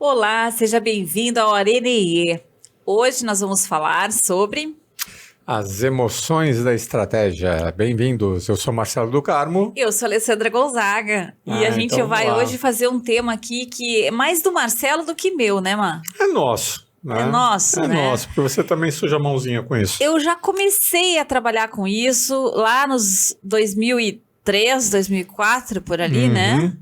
Olá, seja bem-vindo ao Arene. Hoje nós vamos falar sobre... As emoções da estratégia. Bem-vindos, eu sou Marcelo do Carmo. Eu sou Alessandra Gonzaga e a gente Então vai vamos lá. hoje fazer um tema aqui que é mais do Marcelo do que meu, né, Má? É nosso, né? É nosso, É né? nosso, porque você também suja a mãozinha com isso. Eu já comecei a trabalhar com isso lá nos 2003, 2004, por ali, né?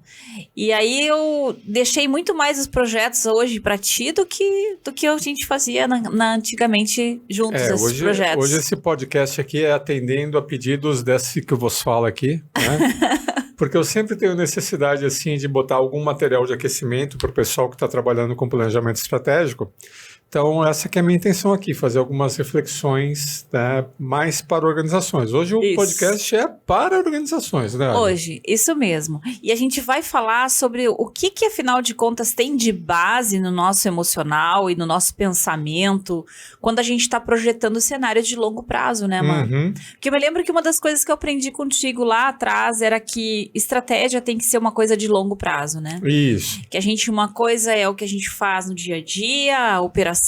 E aí eu deixei muito mais os projetos hoje para ti do que a gente fazia antigamente juntos, esses projetos. Hoje esse podcast aqui é atendendo a pedidos desse que eu vos falo aqui, né? Porque eu sempre tenho necessidade, assim, de botar algum material de aquecimento para o pessoal que está trabalhando com planejamento estratégico. Então, essa que é a minha intenção aqui, fazer algumas reflexões, né, mais para organizações. Hoje o podcast é para organizações, né? Hoje, isso mesmo. E a gente vai falar sobre o que afinal de contas, tem de base no nosso emocional e no nosso pensamento quando a gente está projetando cenários de longo prazo, né, mano? Porque eu me lembro que uma das coisas que eu aprendi contigo lá atrás era que estratégia tem que ser uma coisa de longo prazo, né? Isso. Que uma coisa é o que a gente faz no dia a dia, a operação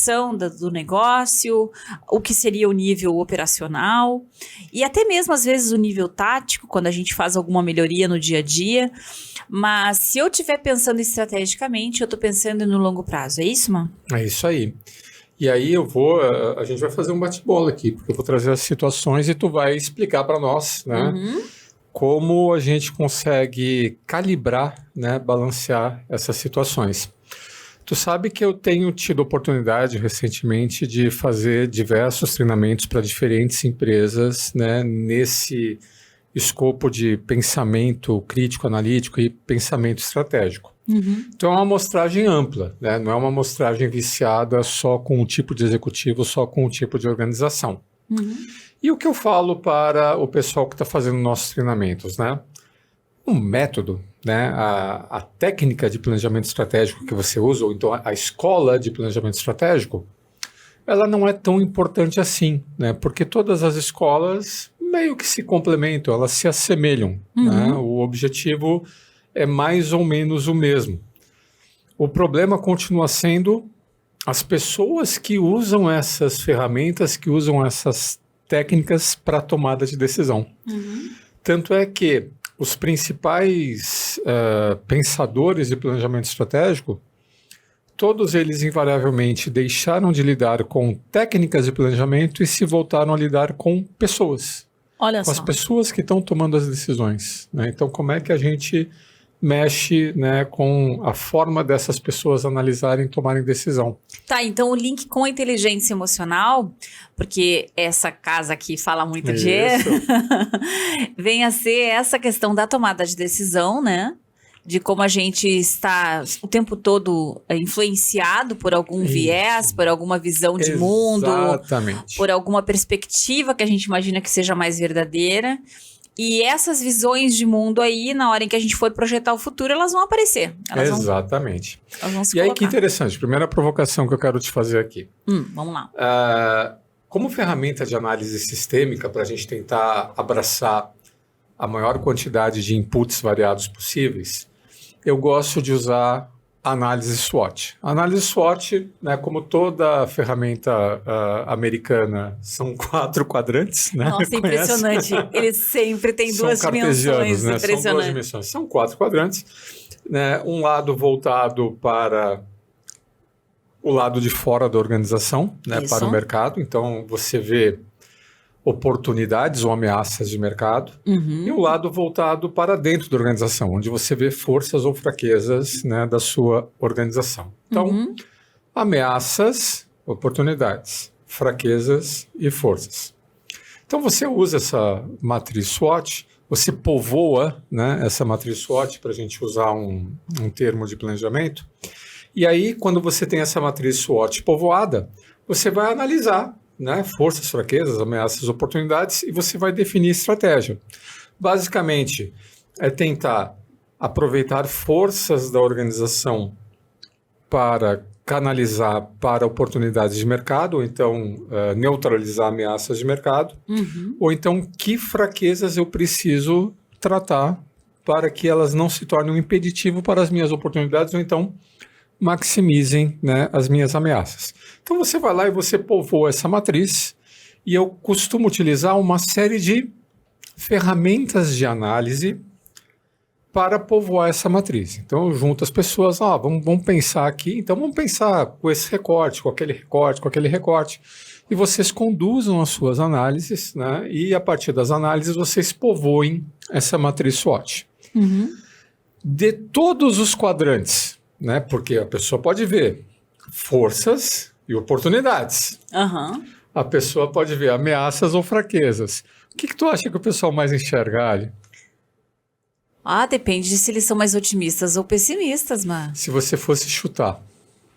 do negócio, o que seria o nível operacional e até mesmo às vezes o nível tático, quando a gente faz alguma melhoria no dia a dia. Mas se eu estiver pensando estrategicamente, eu estou pensando no longo prazo. É isso, mano? É isso aí. E aí a gente vai fazer um bate-bola aqui, porque eu vou trazer as situações e tu vai explicar para nós, né? Como a gente consegue calibrar, né, balancear essas situações. Tu sabe que eu tenho tido oportunidade recentemente de fazer diversos treinamentos para diferentes empresas, né, nesse escopo de pensamento crítico, analítico e pensamento estratégico. Então é uma amostragem ampla, né? Não é uma amostragem viciada só com um tipo de executivo, só com um tipo de organização. E o que eu falo para o pessoal que está fazendo nossos treinamentos, né? Um método, né? A técnica de planejamento estratégico que você usa, ou então a escola de planejamento estratégico, ela não é tão importante assim, né? Porque todas as escolas meio que se complementam, elas se assemelham, né? O objetivo é mais ou menos o mesmo. O problema continua sendo as pessoas que usam essas ferramentas, que usam essas técnicas para tomada de decisão. Tanto é que os principais pensadores de planejamento estratégico, todos eles invariavelmente deixaram de lidar com técnicas de planejamento e se voltaram a lidar com pessoas. Olha com só. as pessoas que estão tomando as decisões, né? Então, como é que a gente mexe, né, com a forma dessas pessoas analisarem e tomarem decisão? Tá, então o link com a inteligência emocional, porque essa casa aqui fala muito de... vem a ser essa questão da tomada de decisão, né? De como a gente está o tempo todo influenciado por algum viés, por alguma visão de mundo, por alguma perspectiva que a gente imagina que seja mais verdadeira. E essas visões de mundo aí, na hora em que a gente for projetar o futuro, elas vão aparecer. Elas vão se E aí, colocar. que interessante. Primeira provocação que eu quero te fazer aqui. Vamos lá. Como ferramenta de análise sistêmica, para a gente tentar abraçar a maior quantidade de inputs variados possíveis, eu gosto de usar a análise SWOT. A análise SWOT, né, como toda ferramenta americana, são 4 quadrantes. Né? Nossa, impressionante. Eles sempre têm duas dimensões. Né? Impressionante. São 2 dimensões. São 4 quadrantes. Né? Um lado voltado para o lado de fora da organização, né, para o mercado. Então, você vê oportunidades ou ameaças de mercado, e um lado voltado para dentro da organização, onde você vê forças ou fraquezas, né, da sua organização. Então, ameaças, oportunidades, fraquezas e forças. Então, você usa essa matriz SWOT, você povoa, né, essa matriz SWOT, para a gente usar um termo de planejamento, e aí, quando você tem essa matriz SWOT povoada, você vai analisar, né, forças, fraquezas, ameaças, oportunidades, e você vai definir estratégia. Basicamente, é tentar aproveitar forças da organização para canalizar para oportunidades de mercado, ou então neutralizar ameaças de mercado, ou então que fraquezas eu preciso tratar para que elas não se tornem um impeditivo para as minhas oportunidades, ou então maximizem, né, as minhas ameaças. Então você vai lá e você povoa essa matriz, e eu costumo utilizar uma série de ferramentas de análise para povoar essa matriz. Então eu junto as pessoas, vamos pensar aqui, então vamos pensar com esse recorte, com aquele recorte, com aquele recorte, e vocês conduzam as suas análises, né, e a partir das análises vocês povoem essa matriz SWOT. De todos os quadrantes, né, porque a pessoa pode ver forças e oportunidades. A pessoa pode ver ameaças ou fraquezas. O que tu acha que o pessoal mais enxerga, Ali? Depende de se eles são mais otimistas ou pessimistas, mano. Se você fosse chutar.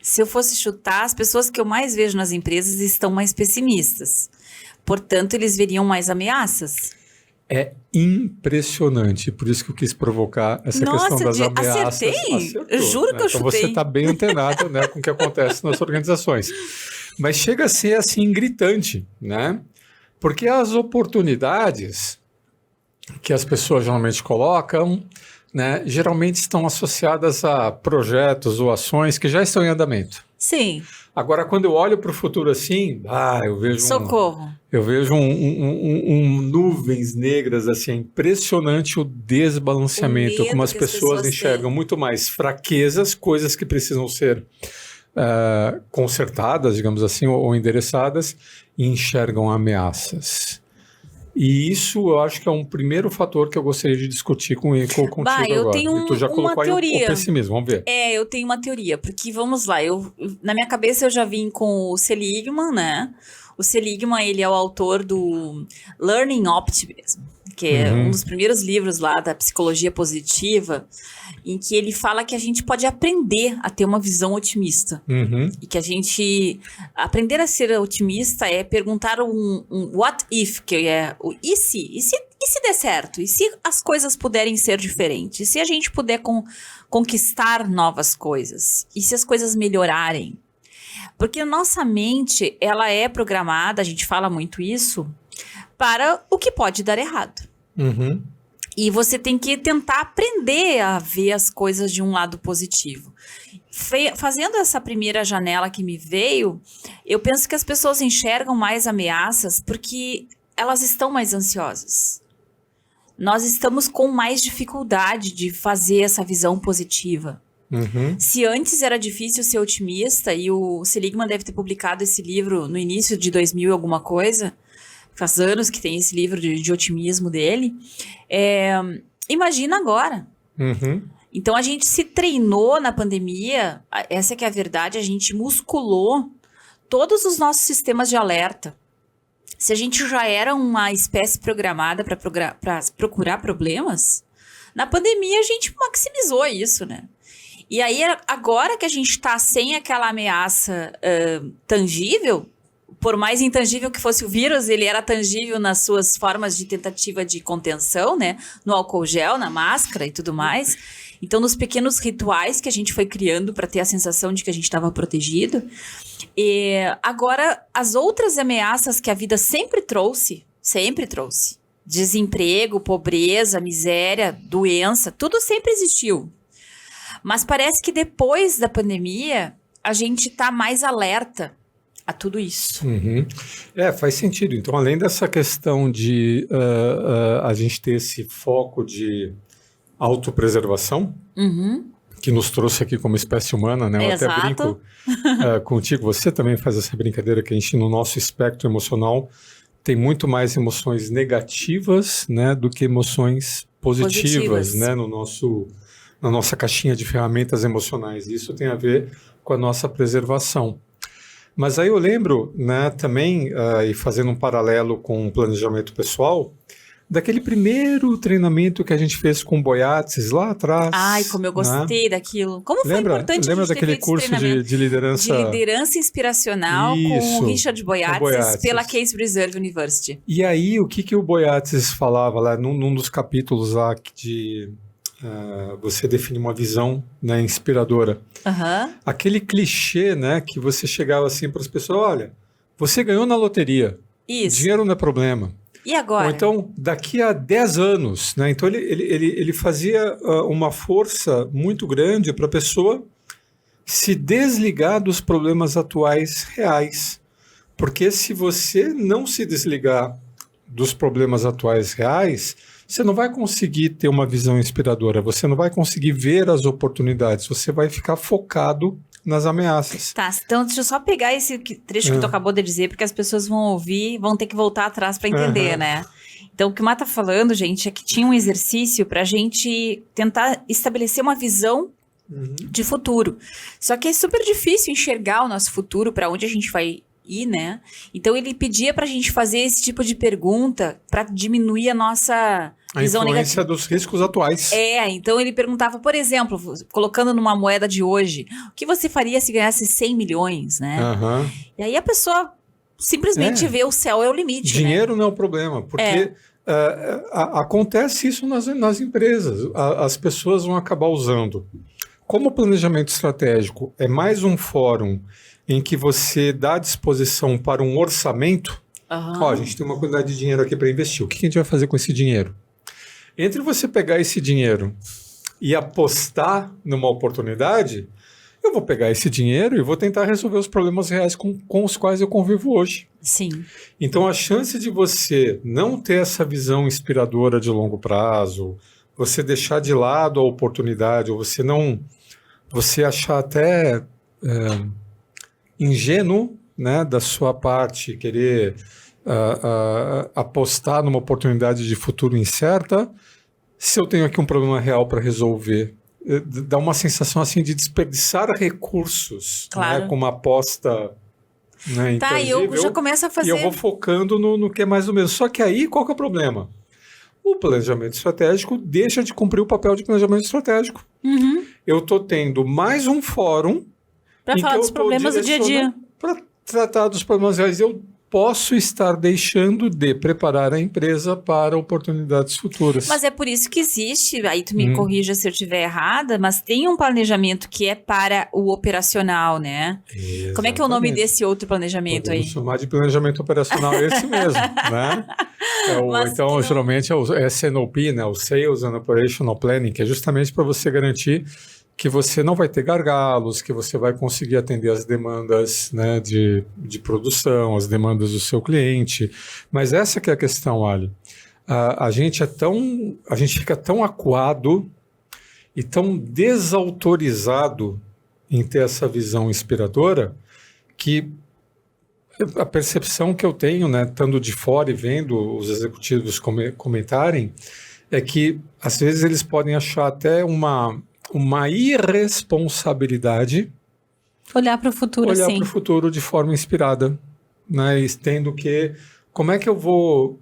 Se eu fosse chutar, as pessoas que eu mais vejo nas empresas estão mais pessimistas. Portanto, eles veriam mais ameaças. É impressionante, por isso que eu quis provocar essa questão das ameaças. Acertei? Eu juro que eu chutei. Então você está bem antenado, né, com o que acontece nas organizações. Mas chega a ser assim gritante, né? Porque as oportunidades que as pessoas geralmente colocam, né, geralmente estão associadas a projetos ou ações que já estão em andamento. Sim. Agora, quando eu olho para o futuro assim, eu vejo socorro. Eu vejo nuvens negras, assim, é impressionante o desbalanceamento, como as pessoas enxergam muito mais fraquezas, coisas que precisam ser consertadas, digamos assim, ou endereçadas, e enxergam ameaças. E isso eu acho que é um primeiro fator que eu gostaria de discutir contigo eu agora. Tenho e tu já colocou uma teoria. Aí o pessimismo, vamos ver. Eu tenho uma teoria, porque vamos lá, na minha cabeça eu já vim com o Seligman, né? O Seligman, ele é o autor do Learning Optimism, que é um dos primeiros livros lá da psicologia positiva, em que ele fala que a gente pode aprender a ter uma visão otimista. E que a gente... Aprender a ser otimista é perguntar um what if, que é o e se der certo? E se as coisas puderem ser diferentes? E se a gente puder conquistar novas coisas? E se as coisas melhorarem? Porque a nossa mente, ela é programada, a gente fala muito isso, para o que pode dar errado. E você tem que tentar aprender a ver as coisas de um lado positivo. Fazendo essa primeira janela que me veio, eu penso que as pessoas enxergam mais ameaças porque elas estão mais ansiosas. Nós estamos com mais dificuldade de fazer essa visão positiva. Se antes era difícil ser otimista, e o Seligman deve ter publicado esse livro no início de 2000 e alguma coisa, faz anos que tem esse livro de otimismo dele, imagina agora. Então a gente se treinou na pandemia, essa que é a verdade, a gente musculou todos os nossos sistemas de alerta. Se a gente já era uma espécie programada para procurar problemas, na pandemia a gente maximizou isso, né? E aí, agora que a gente está sem aquela ameaça tangível, por mais intangível que fosse o vírus, ele era tangível nas suas formas de tentativa de contenção, né? No álcool gel, na máscara e tudo mais. Então, nos pequenos rituais que a gente foi criando para ter a sensação de que a gente estava protegido. E agora, as outras ameaças que a vida sempre trouxe, desemprego, pobreza, miséria, doença, tudo sempre existiu. Mas parece que depois da pandemia, a gente está mais alerta a tudo isso. Faz sentido. Então, além dessa questão de a gente ter esse foco de autopreservação, que nos trouxe aqui como espécie humana, né? Eu até brinco contigo, você também faz essa brincadeira que a gente, no nosso espectro emocional, tem muito mais emoções negativas, né, do que emoções positivas. Né, na nossa caixinha de ferramentas emocionais. Isso tem a ver com a nossa preservação. Mas aí eu lembro, né, também, e fazendo um paralelo com o planejamento pessoal, daquele primeiro treinamento que a gente fez com o Boyatzis lá atrás. Ai, como eu gostei daquilo. Como foi importante lembra daquele curso de liderança? De liderança inspiracional com o Richard Boyatzis pela Case Reserve University. E aí, o que o Boyatzis falava lá num dos capítulos lá de... você define uma visão, né, inspiradora. Aquele clichê, né, que você chegava assim para as pessoas, olha, você ganhou na loteria, dinheiro não é problema. E agora? Ou então, daqui a 10 anos, né, então ele fazia uma força muito grande para a pessoa se desligar dos problemas atuais reais. Porque se você não se desligar dos problemas atuais reais, você não vai conseguir ter uma visão inspiradora, você não vai conseguir ver as oportunidades, você vai ficar focado nas ameaças. Tá, então deixa eu só pegar esse trecho que tu acabou de dizer, porque as pessoas vão ouvir, vão ter que voltar atrás para entender, né? Então, o que o Má tá falando, gente, é que tinha um exercício para a gente tentar estabelecer uma visão de futuro. Só que é super difícil enxergar o nosso futuro, para onde a gente vai ir, né? Então, ele pedia pra gente fazer esse tipo de pergunta para diminuir a nossa visão A influência negativa dos riscos atuais. Então ele perguntava, por exemplo, colocando numa moeda de hoje, o que você faria se ganhasse 100 milhões, né? E aí a pessoa simplesmente vê o céu é o limite, Dinheiro não é o problema, porque acontece isso nas empresas. As pessoas vão acabar usando. Como o planejamento estratégico é mais um fórum em que você dá disposição para um orçamento, a gente tem uma quantidade de dinheiro aqui para investir. O que a gente vai fazer com esse dinheiro? Entre você pegar esse dinheiro e apostar numa oportunidade, eu vou pegar esse dinheiro e vou tentar resolver os problemas reais com os quais eu convivo hoje. Sim. Então, a chance de você não ter essa visão inspiradora de longo prazo, você deixar de lado a oportunidade, ou você achar até ingênuo, né, da sua parte, querer apostar numa oportunidade de futuro incerta, se eu tenho aqui um problema real para resolver, dá uma sensação assim de desperdiçar recursos, né, com uma aposta, né, intangível, eu já começo a fazer... E eu vou focando no que é mais do mesmo. Só que aí, qual que é o problema? O planejamento estratégico deixa de cumprir o papel de planejamento estratégico. Eu estou tendo mais um fórum para falar dos problemas do dia a dia. Para tratar dos problemas reais. Eu posso estar deixando de preparar a empresa para oportunidades futuras. Mas é por isso que existe, aí tu me corrija se eu estiver errada, mas tem um planejamento que é para o operacional, né? Exatamente. Como é que é o nome desse outro planejamento aí? Vamos chamar de planejamento operacional esse mesmo, né? Então, geralmente é o SNOP, né? O Sales and Operational Planning, que é justamente para você garantir que você não vai ter gargalos, que você vai conseguir atender as demandas, né, de produção, as demandas do seu cliente. Mas essa que é a questão, Ali. A gente fica tão acuado e tão desautorizado em ter essa visão inspiradora que a percepção que eu tenho, né, estando de fora e vendo os executivos comentarem, é que às vezes eles podem achar até uma irresponsabilidade olhar para o futuro de forma inspirada, né? E tendo que, como é que eu vou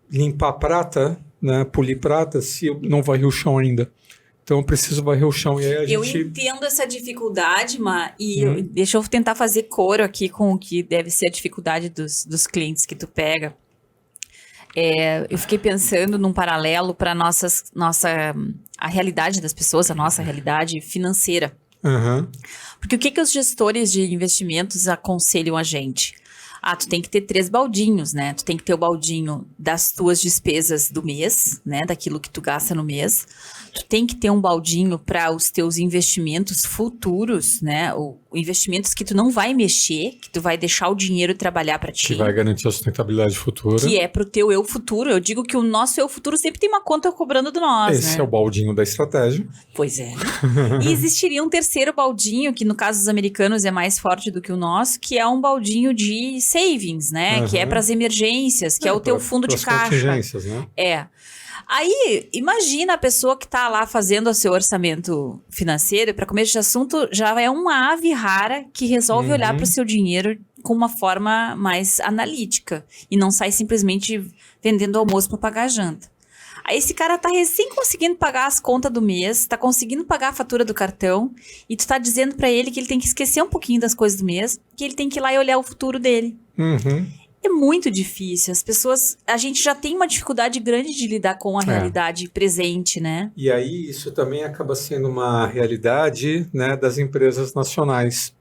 limpar prata, né? Polir prata, se eu não varri o chão ainda? Então eu preciso varrer o chão. E aí eu entendo essa dificuldade, deixa eu tentar fazer coro aqui com o que deve ser a dificuldade dos clientes que tu pega. Eu fiquei pensando num paralelo para a realidade das pessoas, a nossa realidade financeira. Porque o que os gestores de investimentos aconselham a gente? Tu tem que ter 3 baldinhos, né? Tu tem que ter o baldinho das tuas despesas do mês, né? Daquilo que tu gasta no mês. Tu tem que ter um baldinho para os teus investimentos futuros, né? Investimentos que tu não vai mexer, que tu vai deixar o dinheiro trabalhar para ti. Que vai garantir a sustentabilidade futura. Que é pro teu eu futuro. Eu digo que o nosso eu futuro sempre tem uma conta cobrando do nós, Esse né? é o baldinho da estratégia. Pois é. E existiria um terceiro baldinho, que no caso dos americanos é mais forte do que o nosso, que é um baldinho de savings, né? Que é para as emergências, que é o teu fundo de caixa. Contingências, né? Aí, imagina a pessoa que está lá fazendo o seu orçamento financeiro, para começo de assunto, já é uma ave rara que resolve olhar para o seu dinheiro com uma forma mais analítica e não sai simplesmente vendendo almoço para pagar a janta. Aí esse cara tá recém conseguindo pagar as contas do mês, tá conseguindo pagar a fatura do cartão e tu tá dizendo para ele que ele tem que esquecer um pouquinho das coisas do mês, que ele tem que ir lá e olhar o futuro dele. É muito difícil. A gente já tem uma dificuldade grande de lidar com a realidade presente, né? E aí isso também acaba sendo uma realidade, né, das empresas nacionais.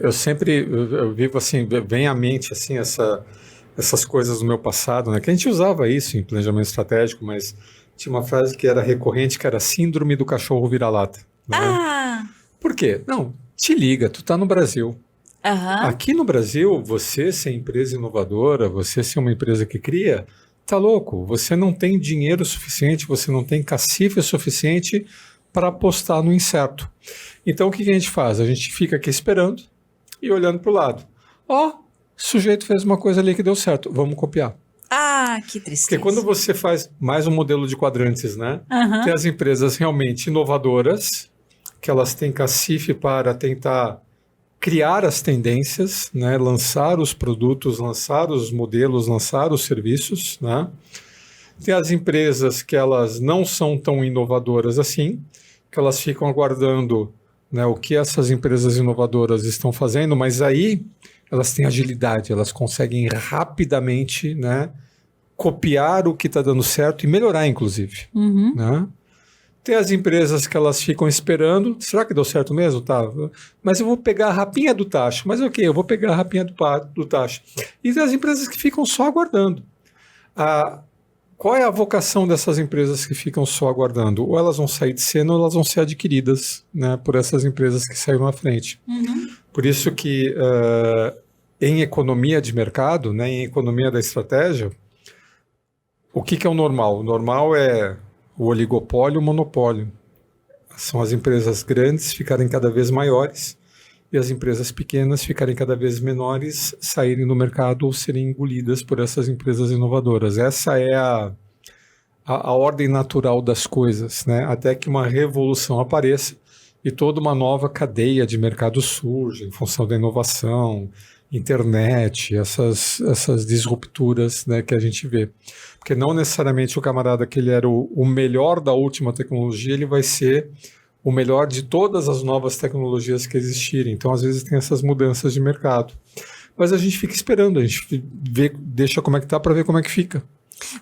Eu sempre vivo assim, vem à mente assim essas coisas do meu passado, né? Que a gente usava isso em planejamento estratégico, mas tinha uma frase que era recorrente, que era síndrome do cachorro vira-lata. Né? Por quê? Não, te liga, tu tá no Brasil. Aqui no Brasil, você ser empresa inovadora, você ser uma empresa que cria, tá louco. Você não tem dinheiro suficiente, você não tem cacife suficiente para apostar no incerto. Então, o que a gente faz? A gente fica aqui esperando e olhando para o lado. Ó, o sujeito fez uma coisa ali que deu certo, vamos copiar. Que tristeza. Porque quando você faz mais um modelo de quadrantes, né? Tem as empresas realmente inovadoras, que elas têm cacife para tentar criar as tendências, né? Lançar os produtos, lançar os modelos, lançar os serviços, né? Tem as empresas que elas não são tão inovadoras assim, que elas ficam aguardando, né, o que essas empresas inovadoras estão fazendo, mas aí elas têm agilidade, elas conseguem rapidamente, né, copiar o que está dando certo e melhorar, inclusive. Né? Tem as empresas que elas ficam esperando, será que deu certo mesmo? Tá, mas eu vou pegar a rapinha do tacho. Mas ok, eu vou pegar a rapinha do tacho. E tem as empresas que ficam só aguardando. Qual é a vocação dessas empresas que ficam só aguardando? Ou elas vão sair de cena ou elas vão ser adquiridas, né, por essas empresas que saíram à frente. Por isso que em economia de mercado, né, em economia da estratégia, o que é o normal? O normal é o oligopólio e o monopólio. São as empresas grandes ficarem cada vez maiores e as empresas pequenas ficarem cada vez menores, saírem do mercado ou serem engolidas por essas empresas inovadoras. Essa é a ordem natural das coisas, né? Até que uma revolução apareça e toda uma nova cadeia de mercado surge em função da inovação, internet, essas disrupturas, né, que a gente vê. Porque não necessariamente o camarada que ele era o melhor da última tecnologia, ele vai ser o melhor de todas as novas tecnologias que existirem. Então, às vezes, tem essas mudanças de mercado. Mas a gente fica esperando, a gente deixa como é que tá para ver como é que fica.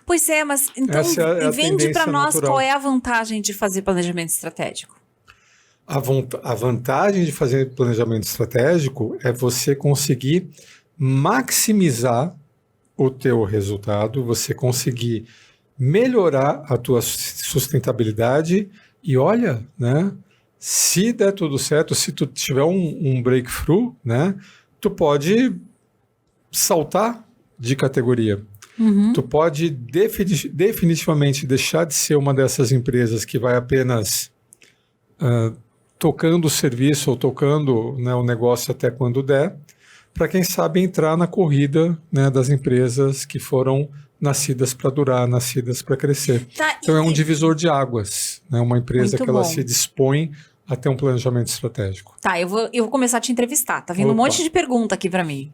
Pois é, mas então vende para nós natural. Qual é a vantagem de fazer planejamento estratégico? A vantagem de fazer planejamento estratégico é você conseguir maximizar o teu resultado, você conseguir melhorar a tua sustentabilidade e olha, né, se der tudo certo, se tu tiver um breakthrough, né, tu pode saltar de categoria. Tu pode definitivamente deixar de ser uma dessas empresas que vai apenas tocando o serviço ou tocando, né, o negócio até quando der, para quem sabe entrar na corrida, né, das empresas que foram nascidas para durar, nascidas para crescer. Então é um divisor de águas, né, uma empresa que ela se dispõe a ter um planejamento estratégico. Tá, eu vou começar a te entrevistar. Tá vindo um monte de pergunta aqui para mim.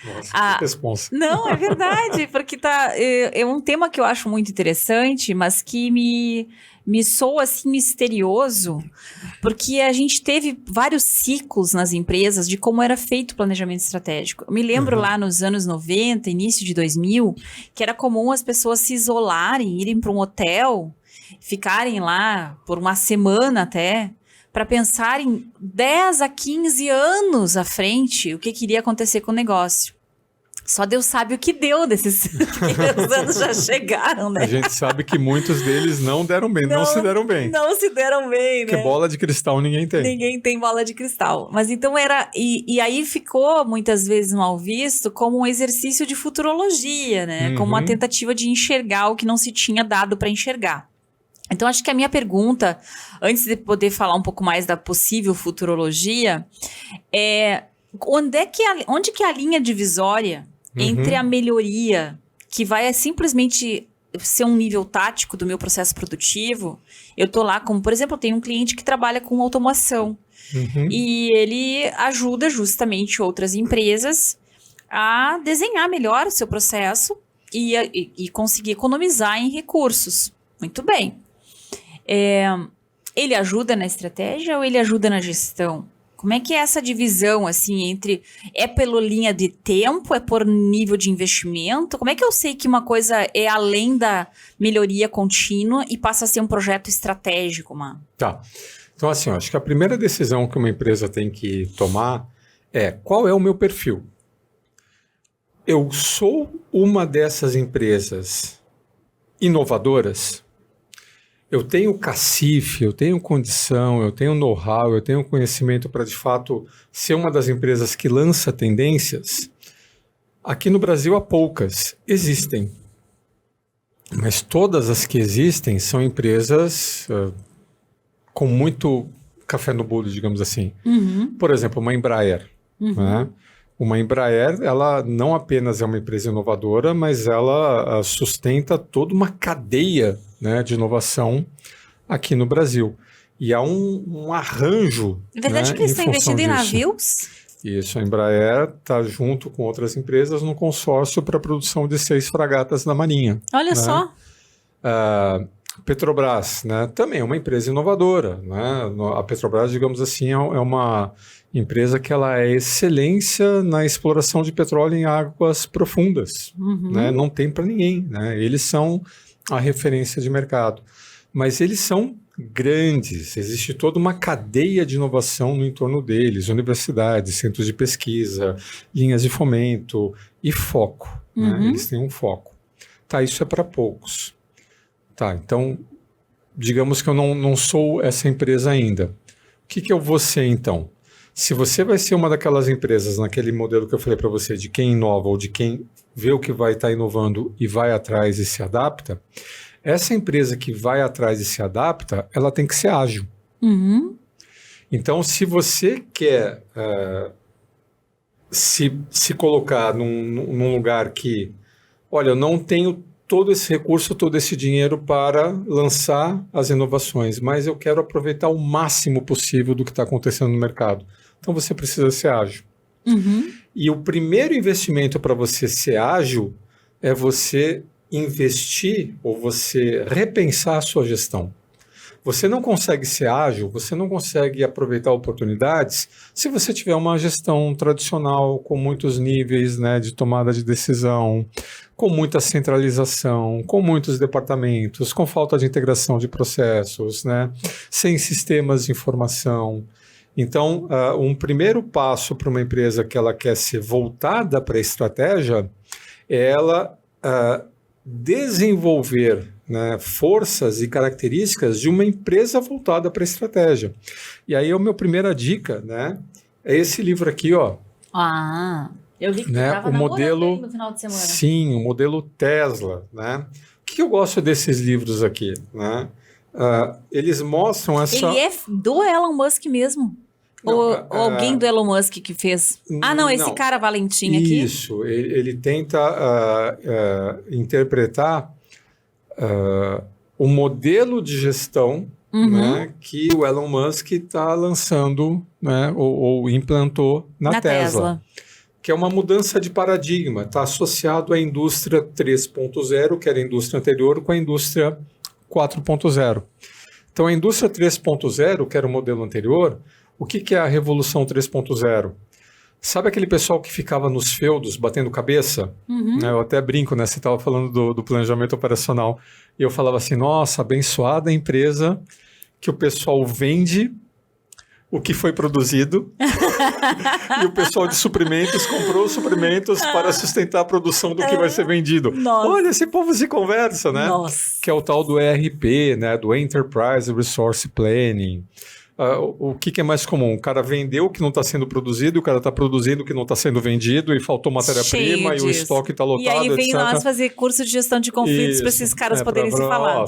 Nossa, que responsa. Não, é verdade, porque é um tema que eu acho muito interessante, mas que me soa assim misterioso, porque a gente teve vários ciclos nas empresas de como era feito o planejamento estratégico. Eu me lembro lá nos anos 90, início de 2000, que era comum as pessoas se isolarem, irem para um hotel, ficarem lá por uma semana até, para pensarem 10 a 15 anos à frente o que iria acontecer com o negócio. Só Deus sabe o que deu desses os anos já chegaram, né? A gente sabe que muitos deles não se deram bem. Não se deram bem, né? Porque bola de cristal ninguém tem. Ninguém tem bola de cristal. Mas então era... E aí ficou muitas vezes mal visto como um exercício de futurologia, né? Como uma tentativa de enxergar o que não se tinha dado para enxergar. Então, acho que a minha pergunta, antes de poder falar um pouco mais da possível futurologia, é onde que é a linha divisória entre a melhoria, que vai simplesmente ser um nível tático do meu processo produtivo. Eu tô lá, como por exemplo, eu tenho um cliente que trabalha com automação. E ele ajuda justamente outras empresas a desenhar melhor o seu processo e conseguir economizar em recursos. Muito bem. Ele ajuda na estratégia ou ele ajuda na gestão? Como é que é essa divisão, assim, entre... É pela linha de tempo? É por nível de investimento? Como é que eu sei que uma coisa é além da melhoria contínua e passa a ser um projeto estratégico, Má? Tá. Então, assim, eu acho que a primeira decisão que uma empresa tem que tomar é qual é o meu perfil? Eu sou uma dessas empresas inovadoras? eu tenho cacife, eu tenho condição, eu tenho know-how, eu tenho conhecimento para, de fato, ser uma das empresas que lança tendências, aqui no Brasil há poucas. Existem. Mas todas as que existem são empresas com muito café no bolo, digamos assim. Por exemplo, uma Embraer. Né? Uma Embraer, ela não apenas é uma empresa inovadora, mas ela sustenta toda uma cadeia, né, de inovação aqui no Brasil. E há um arranjo. É verdade, né, que eles estão investindo em disso. navios? Isso, a Embraer está junto com outras empresas no consórcio para a produção de 6 fragatas da Marinha. Olha né? só. Petrobras, né, também é uma empresa inovadora. Né? A Petrobras, digamos assim, é uma empresa que ela é excelência na exploração de petróleo em águas profundas. Né? Não tem para ninguém. Né? Eles são a referência de mercado. Mas eles são grandes, existe toda uma cadeia de inovação no entorno deles, universidades, centros de pesquisa, linhas de fomento e foco. Né? Eles têm um foco. Tá, isso é para poucos. Tá, então, digamos que eu não sou essa empresa ainda. O que eu vou ser, então? Se você vai ser uma daquelas empresas, naquele modelo que eu falei para você, de quem inova ou de quem vê o que vai estar inovando e vai atrás e se adapta, essa empresa que vai atrás e se adapta, ela tem que ser ágil. Então, se você quer se colocar num lugar que, olha, eu não tenho todo esse recurso, todo esse dinheiro para lançar as inovações, mas eu quero aproveitar o máximo possível do que está acontecendo no mercado. Então, você precisa ser ágil. E o primeiro investimento para você ser ágil é você investir ou você repensar a sua gestão. Você não consegue ser ágil, você não consegue aproveitar oportunidades se você tiver uma gestão tradicional com muitos níveis, né, de tomada de decisão, com muita centralização, com muitos departamentos, com falta de integração de processos, né, sem sistemas de informação. Então, um primeiro passo para uma empresa que ela quer ser voltada para a estratégia é ela desenvolver, né, forças e características de uma empresa voltada para a estratégia. E aí a minha primeira dica, né, é esse livro aqui, ó. Eu vi que né, estava o modelo no final de semana. Sim, o modelo Tesla, né? O que eu gosto desses livros aqui, né? Eles mostram essa... Ele é do Elon Musk mesmo? Não, ou alguém do Elon Musk que fez? Não, esse cara Valentim aqui? Isso, ele tenta interpretar o modelo de gestão, né, que o Elon Musk está lançando, né, ou implantou na Tesla. Que é uma mudança de paradigma, está associado à indústria 3.0, que era a indústria anterior, com a indústria 4.0. Então, a indústria 3.0, que era o modelo anterior, o que é a revolução 3.0? Sabe aquele pessoal que ficava nos feudos batendo cabeça? Eu até brinco, né? Você estava falando do planejamento operacional. E eu falava assim, nossa, abençoada a empresa que o pessoal vende o que foi produzido e o pessoal de suprimentos comprou suprimentos para sustentar a produção do que vai ser vendido. Nossa. Olha, esse povo se conversa, né? Nossa. Que é o tal do ERP, né? Do Enterprise Resource Planning. O que é mais comum? O cara vendeu o que não está sendo produzido, o cara está produzindo o que não está sendo vendido e faltou matéria-prima e o estoque está lotado, e aí vem etc. nós fazer curso de gestão de conflitos para esses caras poderem se falar.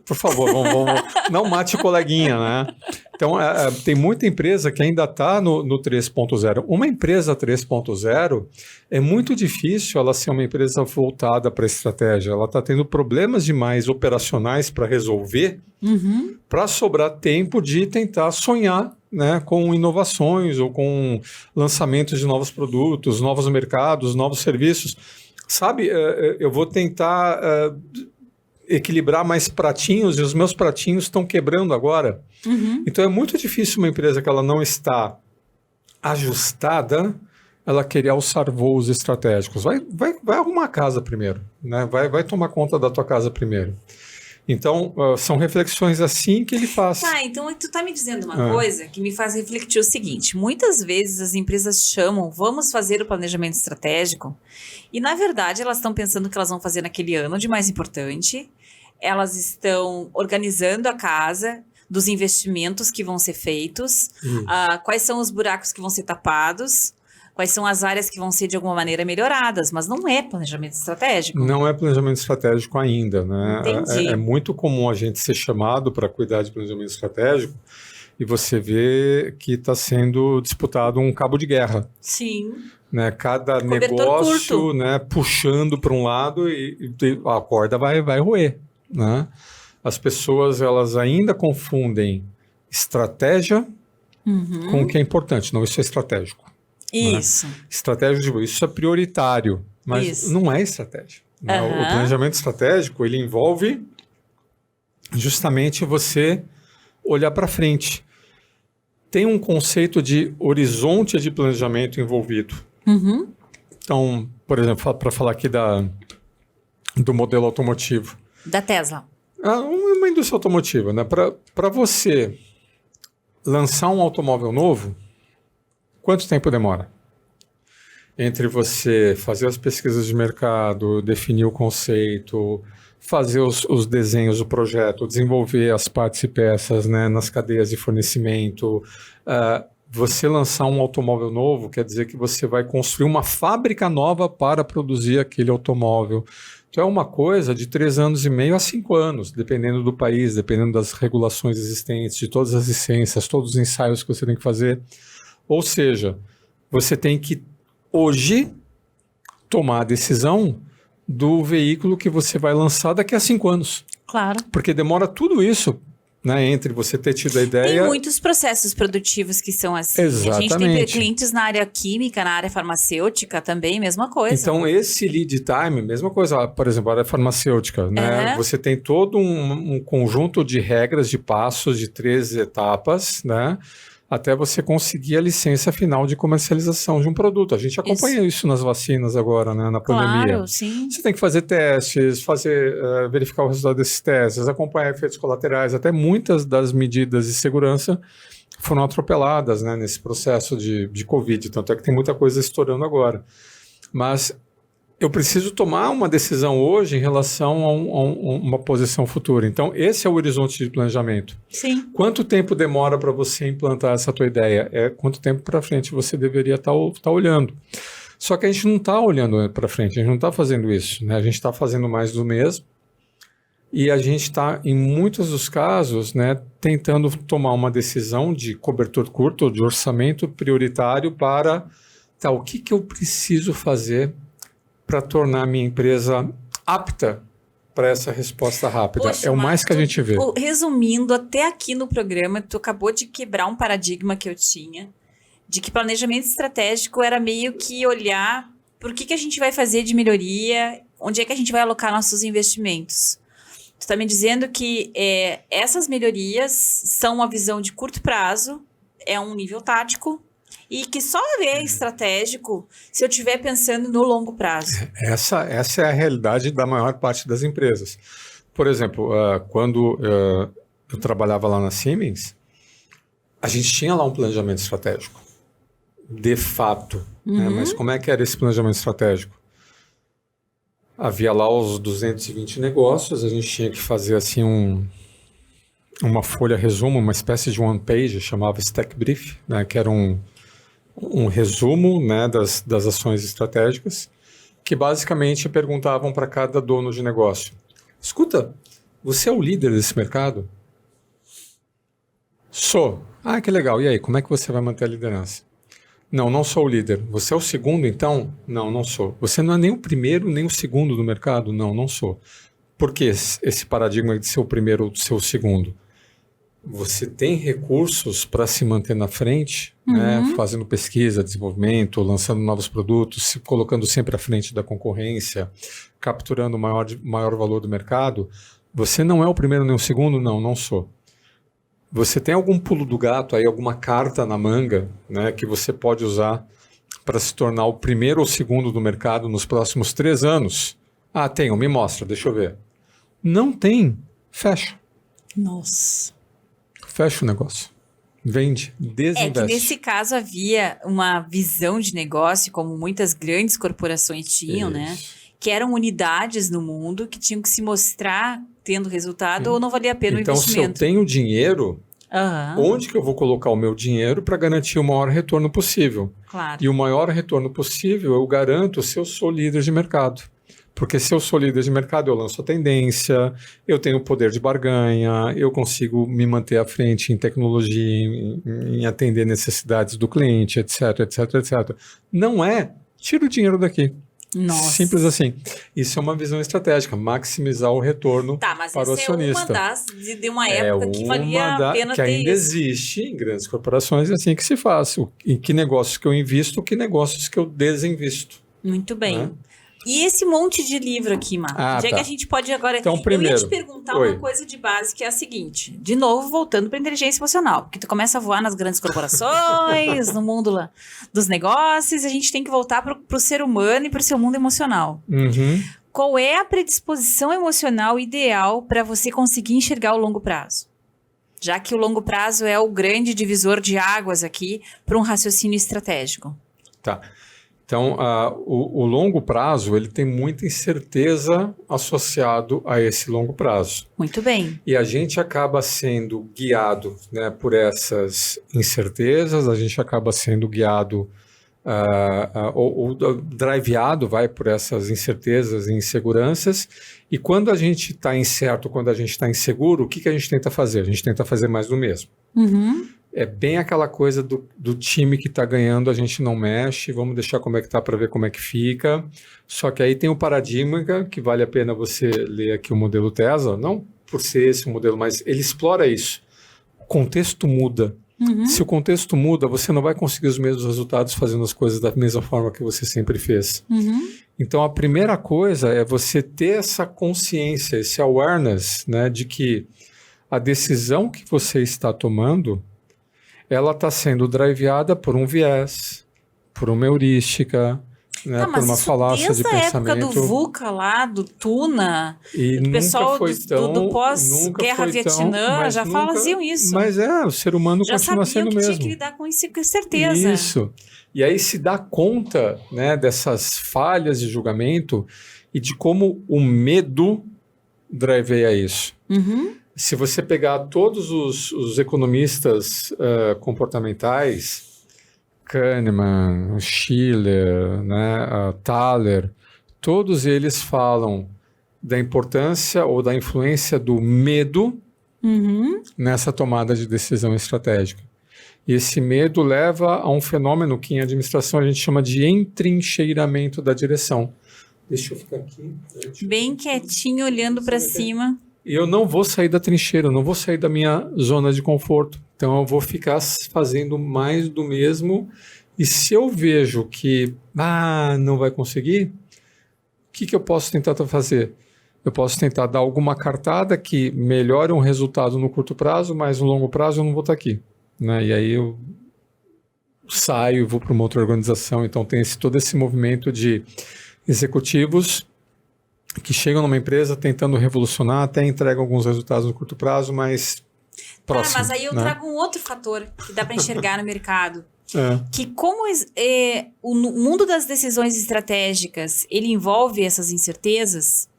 Por favor, vamos não mate o coleguinha, né? Então, tem muita empresa que ainda está no 3.0. Uma empresa 3.0 é muito difícil ela ser uma empresa voltada para a estratégia. Ela está tendo problemas demais operacionais para resolver, para sobrar tempo de tentar sonhar, né, com inovações ou com lançamentos de novos produtos, novos mercados, novos serviços. Sabe, eu vou tentar equilibrar mais pratinhos e os meus pratinhos estão quebrando agora. Então é muito difícil uma empresa que ela não está ajustada, ela querer alçar voos estratégicos. Vai arrumar a casa primeiro, né? Vai tomar conta da tua casa primeiro. Então, são reflexões assim que ele faz. Tá, então tu tá me dizendo uma coisa que me faz refletir o seguinte. Muitas vezes as empresas chamam, vamos fazer o planejamento estratégico, e na verdade elas estão pensando o que elas vão fazer naquele ano de mais importante. elas estão organizando a casa, dos investimentos que vão ser feitos, quais são os buracos que vão ser tapados, quais são as áreas que vão ser de alguma maneira melhoradas, mas não é planejamento estratégico. Não é planejamento estratégico ainda, né? Entendi. É muito comum a gente ser chamado para cuidar de planejamento estratégico e você vê que está sendo disputado um cabo de guerra. Sim. Né? Cada Cobertor negócio, curto. né, puxando para um lado e a corda vai roer. Né? As pessoas elas ainda confundem estratégia com o que é importante. Não, isso é estratégico. Isso. Né? Estratégico, isso é prioritário, mas não é estratégia. Né? O planejamento estratégico, ele envolve justamente você olhar para frente. Tem um conceito de horizonte de planejamento envolvido. Então, por exemplo, para falar aqui do modelo automotivo. Da Tesla. Uma indústria automotiva, né? Para você lançar um automóvel novo, quanto tempo demora? Entre você fazer as pesquisas de mercado, definir o conceito, fazer os desenhos do projeto, desenvolver as partes e peças, né, nas cadeias de fornecimento. Você lançar um automóvel novo quer dizer que você vai construir uma fábrica nova para produzir aquele automóvel. Então é uma coisa de 3 anos e meio a 5 anos, dependendo do país, dependendo das regulações existentes, de todas as licenças, todos os ensaios que você tem que fazer. Ou seja, você tem que, hoje, tomar a decisão do veículo que você vai lançar daqui a 5 anos. Claro. Porque demora tudo isso, né, entre você ter tido a ideia... Tem muitos processos produtivos que são assim. Exatamente. A gente tem clientes na área química, na área farmacêutica também, mesma coisa. Então, esse lead time, mesma coisa, por exemplo, a área farmacêutica, né? Você tem todo um conjunto de regras, de passos, de 13 etapas, né? Até você conseguir a licença final de comercialização de um produto. A gente acompanha isso nas vacinas agora, né, na pandemia. Claro, sim. Você tem que fazer testes, verificar o resultado desses testes, acompanhar efeitos colaterais. Até muitas das medidas de segurança foram atropeladas, né, nesse processo de Covid. Tanto é que tem muita coisa estourando agora. Mas eu preciso tomar uma decisão hoje em relação a uma posição futura. Então, esse é o horizonte de planejamento. Sim. Quanto tempo demora para você implantar essa tua ideia? Quanto tempo para frente você deveria estar olhando. Só que a gente não está olhando para frente, a gente não está fazendo isso. Né? A gente está fazendo mais do mesmo e a gente está, em muitos dos casos, né, tentando tomar uma decisão de cobertor curto, de orçamento prioritário para o que eu preciso fazer para tornar a minha empresa apta para essa resposta rápida. Poxa, é o mais que a gente vê. Resumindo, até aqui no programa, tu acabou de quebrar um paradigma que eu tinha, de que planejamento estratégico era meio que olhar por que a gente vai fazer de melhoria, onde é que a gente vai alocar nossos investimentos. Tu está me dizendo que essas melhorias são uma visão de curto prazo, é um nível tático, e que só é estratégico se eu estiver pensando no longo prazo. Essa é a realidade da maior parte das empresas. Por exemplo, quando eu trabalhava lá na Siemens, a gente tinha lá um planejamento estratégico, de fato. Né? Mas como é que era esse planejamento estratégico? Havia lá os 220 negócios, a gente tinha que fazer assim uma folha resumo, uma espécie de one page, chamava Stack Brief, né? Que era um resumo, né, das ações estratégicas, que basicamente perguntavam para cada dono de negócio: escuta, você é o líder desse mercado? Sou. Ah, que legal. E aí, como é que você vai manter a liderança? Não sou o líder. Você é o segundo, então? Não sou. Você não é nem o primeiro, nem o segundo do mercado? Não sou. Por que esse paradigma de ser o primeiro ou ser o segundo? Você tem recursos para se manter na frente, né, fazendo pesquisa, desenvolvimento, lançando novos produtos, se colocando sempre à frente da concorrência, capturando o maior valor do mercado. Você não é o primeiro nem o segundo? Não sou. Você tem algum pulo do gato aí, alguma carta na manga, né, que você pode usar para se tornar o primeiro ou segundo do mercado nos próximos 3 anos? Ah, tenho, me mostra, deixa eu ver. Não tem, fecha. Nossa. Fecha o negócio. Vende, desinveste. Que nesse caso havia uma visão de negócio, como muitas grandes corporações tinham, né? que eram unidades no mundo que tinham que se mostrar tendo resultado ou não valia a pena o investimento. Então, se eu tenho dinheiro, Aham, onde que eu vou colocar o meu dinheiro para garantir o maior retorno possível? claro. E o maior retorno possível eu garanto se eu sou líder de mercado. Porque se eu sou líder de mercado, eu lanço a tendência, eu tenho poder de barganha, eu consigo me manter à frente em tecnologia, em atender necessidades do cliente, etc, etc, etc. Não é, tira o dinheiro daqui. Nossa. Simples assim. Isso é uma visão estratégica, maximizar o retorno Tá, mas para o essa é acionista. uma das de uma época que valia a pena que ter ainda isso. existe em grandes corporações, é assim que se faz. Em que negócios que eu invisto, que negócios que eu desinvisto. Muito bem. Né? E esse monte de livro aqui, Marco? Onde é que a gente pode agora... Então, Eu ia primeiro, te perguntar oi. uma coisa de base, que é a seguinte. De novo, voltando para inteligência emocional. Porque tu começa a voar nas grandes corporações, no mundo lá dos negócios, e a gente tem que voltar para o ser humano e para o seu mundo emocional. Uhum. Qual é a predisposição emocional ideal para você conseguir enxergar o longo prazo? Já que o longo prazo é o grande divisor de águas aqui para um raciocínio estratégico. Tá. Então, o longo prazo, ele tem muita incerteza associado a esse longo prazo. Muito bem. E a gente acaba sendo guiado, né, por essas incertezas, a gente acaba sendo guiado ou driveado, por essas incertezas e inseguranças. E quando a gente está incerto, quando a gente está inseguro, o que a gente tenta fazer? A gente tenta fazer mais do mesmo. Uhum. É bem aquela coisa do time que está ganhando, a gente não mexe, vamos deixar como é que está para ver como é que fica. Só que aí tem o paradigma que vale a pena você ler aqui o modelo Tesla, não por ser esse o modelo, mas ele explora isso. O contexto muda. Uhum. Se o contexto muda, você não vai conseguir os mesmos resultados fazendo as coisas da mesma forma que você sempre fez. Uhum. Então, a primeira coisa é você ter essa consciência, esse awareness, né, de que a decisão que você está tomando, ela está sendo driveada por um viés, por uma heurística, né, por uma falácia de pensamento. Desde a época do VUCA lá, do Tuna, E o pessoal do nunca pós-guerra foi Vietnã já faziam isso. Mas o ser humano já continua sabiam sendo que mesmo. tinha que lidar com isso com certeza. Isso. E aí se dá conta, né, dessas falhas de julgamento e de como o medo driveia isso. Uhum. Se você pegar todos os economistas comportamentais, Kahneman, Schiller, né, Thaler, todos eles falam da importância ou da influência do medo nessa tomada de decisão estratégica. E esse medo leva a um fenômeno que em administração a gente chama de entrincheiramento da direção. Deixa eu ficar aqui. Bem quietinho, olhando para cima. E eu não vou sair da trincheira, eu não vou sair da minha zona de conforto. Então eu vou ficar fazendo mais do mesmo. E se eu vejo que não vai conseguir, o que eu posso tentar fazer? Eu posso tentar dar alguma cartada que melhore um resultado no curto prazo, mas no longo prazo eu não vou estar aqui. Né? E aí eu saio e vou para uma outra organização. Então tem todo esse movimento de executivos que chegam numa empresa tentando revolucionar, até entregam alguns resultados no curto prazo, mas próximo. Mas aí eu trago um outro fator que dá para enxergar no mercado. Que como o mundo das decisões estratégicas, ele envolve essas incertezas,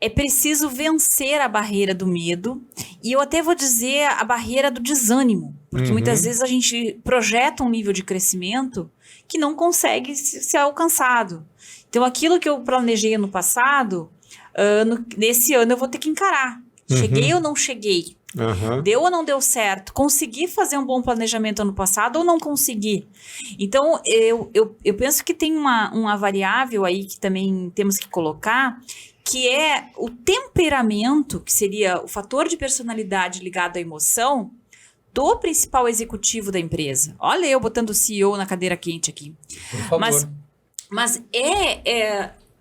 é preciso vencer a barreira do medo e eu até vou dizer a barreira do desânimo. Porque muitas vezes a gente projeta um nível de crescimento que não consegue ser alcançado. Então aquilo que eu planejei ano passado, nesse ano eu vou ter que encarar. Cheguei ou não cheguei? Deu ou não deu certo? Consegui fazer um bom planejamento ano passado ou não consegui? Então, eu penso que tem uma variável aí que também temos que colocar, que é o temperamento, que seria o fator de personalidade ligado à emoção, do principal executivo da empresa. Olha eu botando o CEO na cadeira quente aqui. Por favor. Mas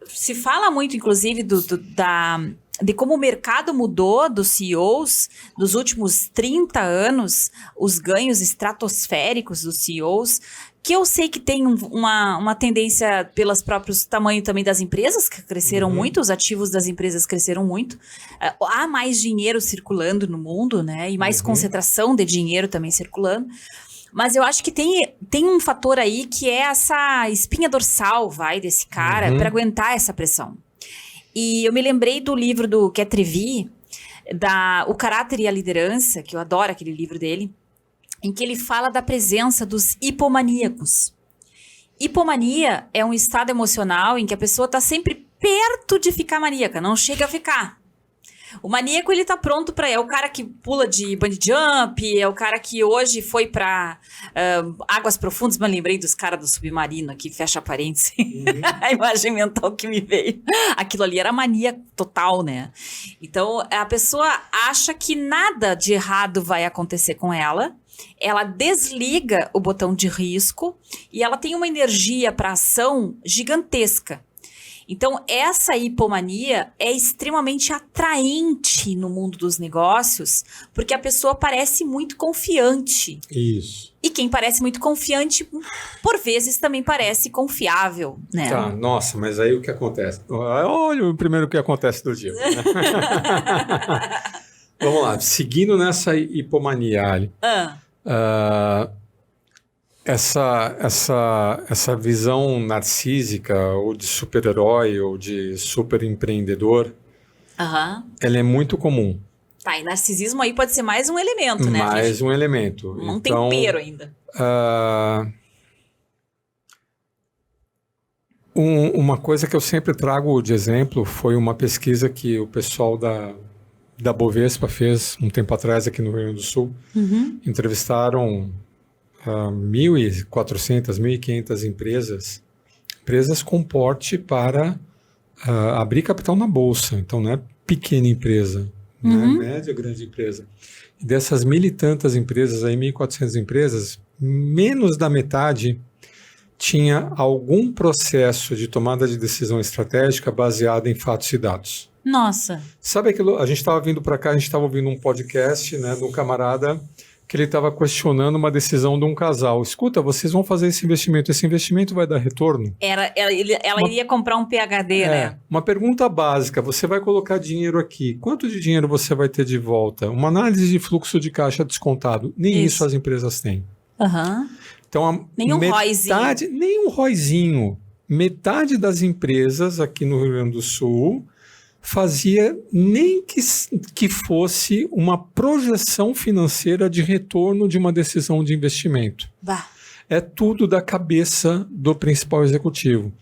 se fala muito, inclusive, de como o mercado mudou dos CEOs dos últimos 30 anos, os ganhos estratosféricos dos CEOs, que eu sei que tem uma tendência pelos próprios tamanhos também das empresas, que cresceram muito, os ativos das empresas cresceram muito. Há mais dinheiro circulando no mundo, né? E mais concentração de dinheiro também circulando. Mas eu acho que tem um fator aí que é essa espinha dorsal, desse cara, para aguentar essa pressão. E eu me lembrei do livro do Ketrevi, O Caráter e a Liderança, que eu adoro aquele livro dele, em que ele fala da presença dos hipomaníacos. Hipomania é um estado emocional em que a pessoa está sempre perto de ficar maníaca, não chega a ficar. O maníaco, ele tá pronto pra... É o cara que pula de bungee jump, é o cara que hoje foi pra águas profundas, mas lembrei dos caras do submarino aqui, fecha parênteses. A imagem mental que me veio. Aquilo ali era mania total, né? Então, a pessoa acha que nada de errado vai acontecer com ela, ela desliga o botão de risco e ela tem uma energia para ação gigantesca. Então, essa hipomania é extremamente atraente no mundo dos negócios, porque a pessoa parece muito confiante. Isso. E quem parece muito confiante, por vezes, também parece confiável, né? Tá, nossa, mas aí o que acontece? Olha o primeiro que acontece do dia. Vamos lá, seguindo nessa hipomania, Ali. Essa visão narcísica, ou de super-herói, ou de super-empreendedor, ela é muito comum. Tá, e narcisismo aí pode ser mais um elemento, né? Mais um elemento. Não então, tem tempero ainda. Uma coisa que eu sempre trago de exemplo foi uma pesquisa que o pessoal da Bovespa fez um tempo atrás aqui no Rio Grande do Sul. Entrevistaram 1.400, 1.500 empresas com porte para abrir capital na bolsa. Então, não é pequena empresa, né? Média, grande empresa. E dessas 1.000 e tantas empresas, aí, 1.400 empresas, menos da metade tinha algum processo de tomada de decisão estratégica baseado em fatos e dados. Nossa! Sabe aquilo? A gente estava vindo para cá, a gente estava ouvindo um podcast, né, de um camarada que ele estava questionando uma decisão de um casal. Escuta, vocês vão fazer esse investimento vai dar retorno? Ela iria comprar um PhD, né? Uma pergunta básica, você vai colocar dinheiro aqui, quanto de dinheiro você vai ter de volta? Uma análise de fluxo de caixa descontado, nem isso as empresas têm. Então, nenhum ROIzinho. Metade das empresas aqui no Rio Grande do Sul fazia nem que fosse uma projeção financeira de retorno de uma decisão de investimento. É tudo da cabeça do principal executivo.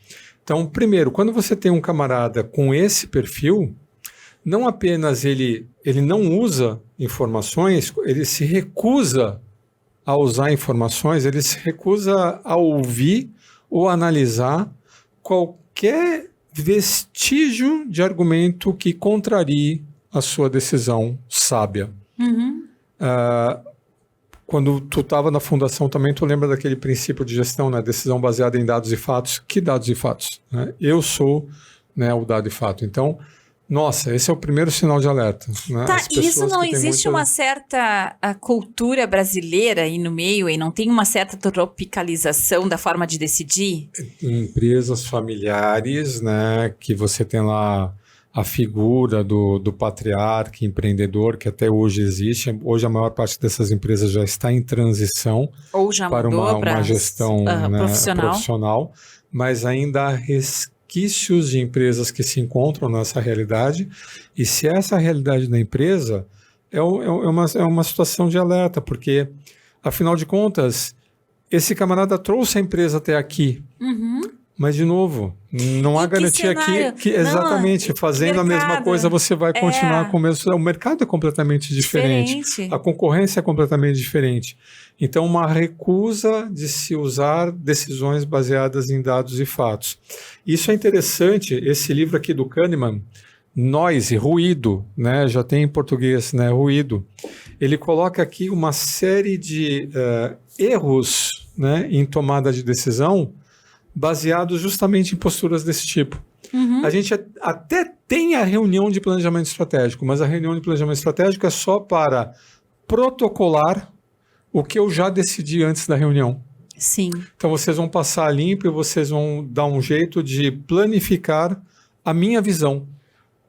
Então, primeiro, quando você tem um camarada com esse perfil, não apenas ele não usa informações, ele se recusa a usar informações, ele se recusa a ouvir ou analisar qualquer vestígio de argumento que contrarie a sua decisão sábia. Quando tu estava na fundação também, tu lembra daquele princípio de gestão, né? Decisão baseada em dados e fatos. Que dados e fatos? Né? Eu sou, né, o dado e fato. Então, nossa, esse é o primeiro sinal de alerta. Né? Tá, isso não existe uma certa cultura brasileira aí no meio, e não tem uma certa tropicalização da forma de decidir? Empresas familiares, né, que você tem lá a figura do patriarca empreendedor, que até hoje existe. Hoje a maior parte dessas empresas já está em transição ou já para uma gestão né, profissional, mas ainda há resquícios de empresas que se encontram nessa realidade, e se essa realidade da empresa é uma situação de alerta, porque, afinal de contas, esse camarada trouxe a empresa até aqui, mas, de novo, não há garantia que exatamente, fazendo a mesma coisa, você vai continuar com o mesmo... O mercado é completamente diferente. A concorrência é completamente diferente. Então, uma recusa de se usar decisões baseadas em dados e fatos. Isso é interessante, esse livro aqui do Kahneman, Noise, ruído, né? Já tem em português, né? Ruído. Ele coloca aqui uma série de erros, né, em tomada de decisão, baseados justamente em posturas desse tipo. A gente até tem a reunião de planejamento estratégico, mas a reunião de planejamento estratégico é só para protocolar o que eu já decidi antes da reunião. Sim. Então, vocês vão passar limpo e vocês vão dar um jeito de planificar a minha visão.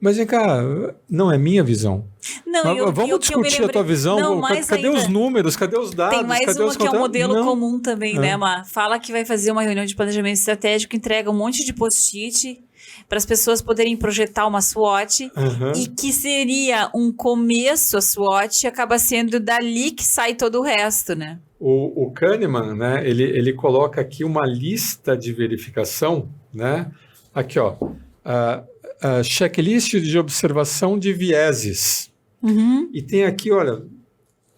Mas, vem cá, não é minha visão. Não, vamos discutir a tua visão? Não, cadê os números? Cadê os dados? Tem mais cadê uma que é um modelo comum também, né, É. Fala que vai fazer uma reunião de planejamento estratégico, entrega um monte de post-it para as pessoas poderem projetar uma SWOT, e que seria um começo, a SWOT acaba sendo dali que sai todo o resto, né? O Kahneman, né, ele coloca aqui uma lista de verificação, né? Aqui, ó, checklist de observação de vieses. E tem aqui, olha,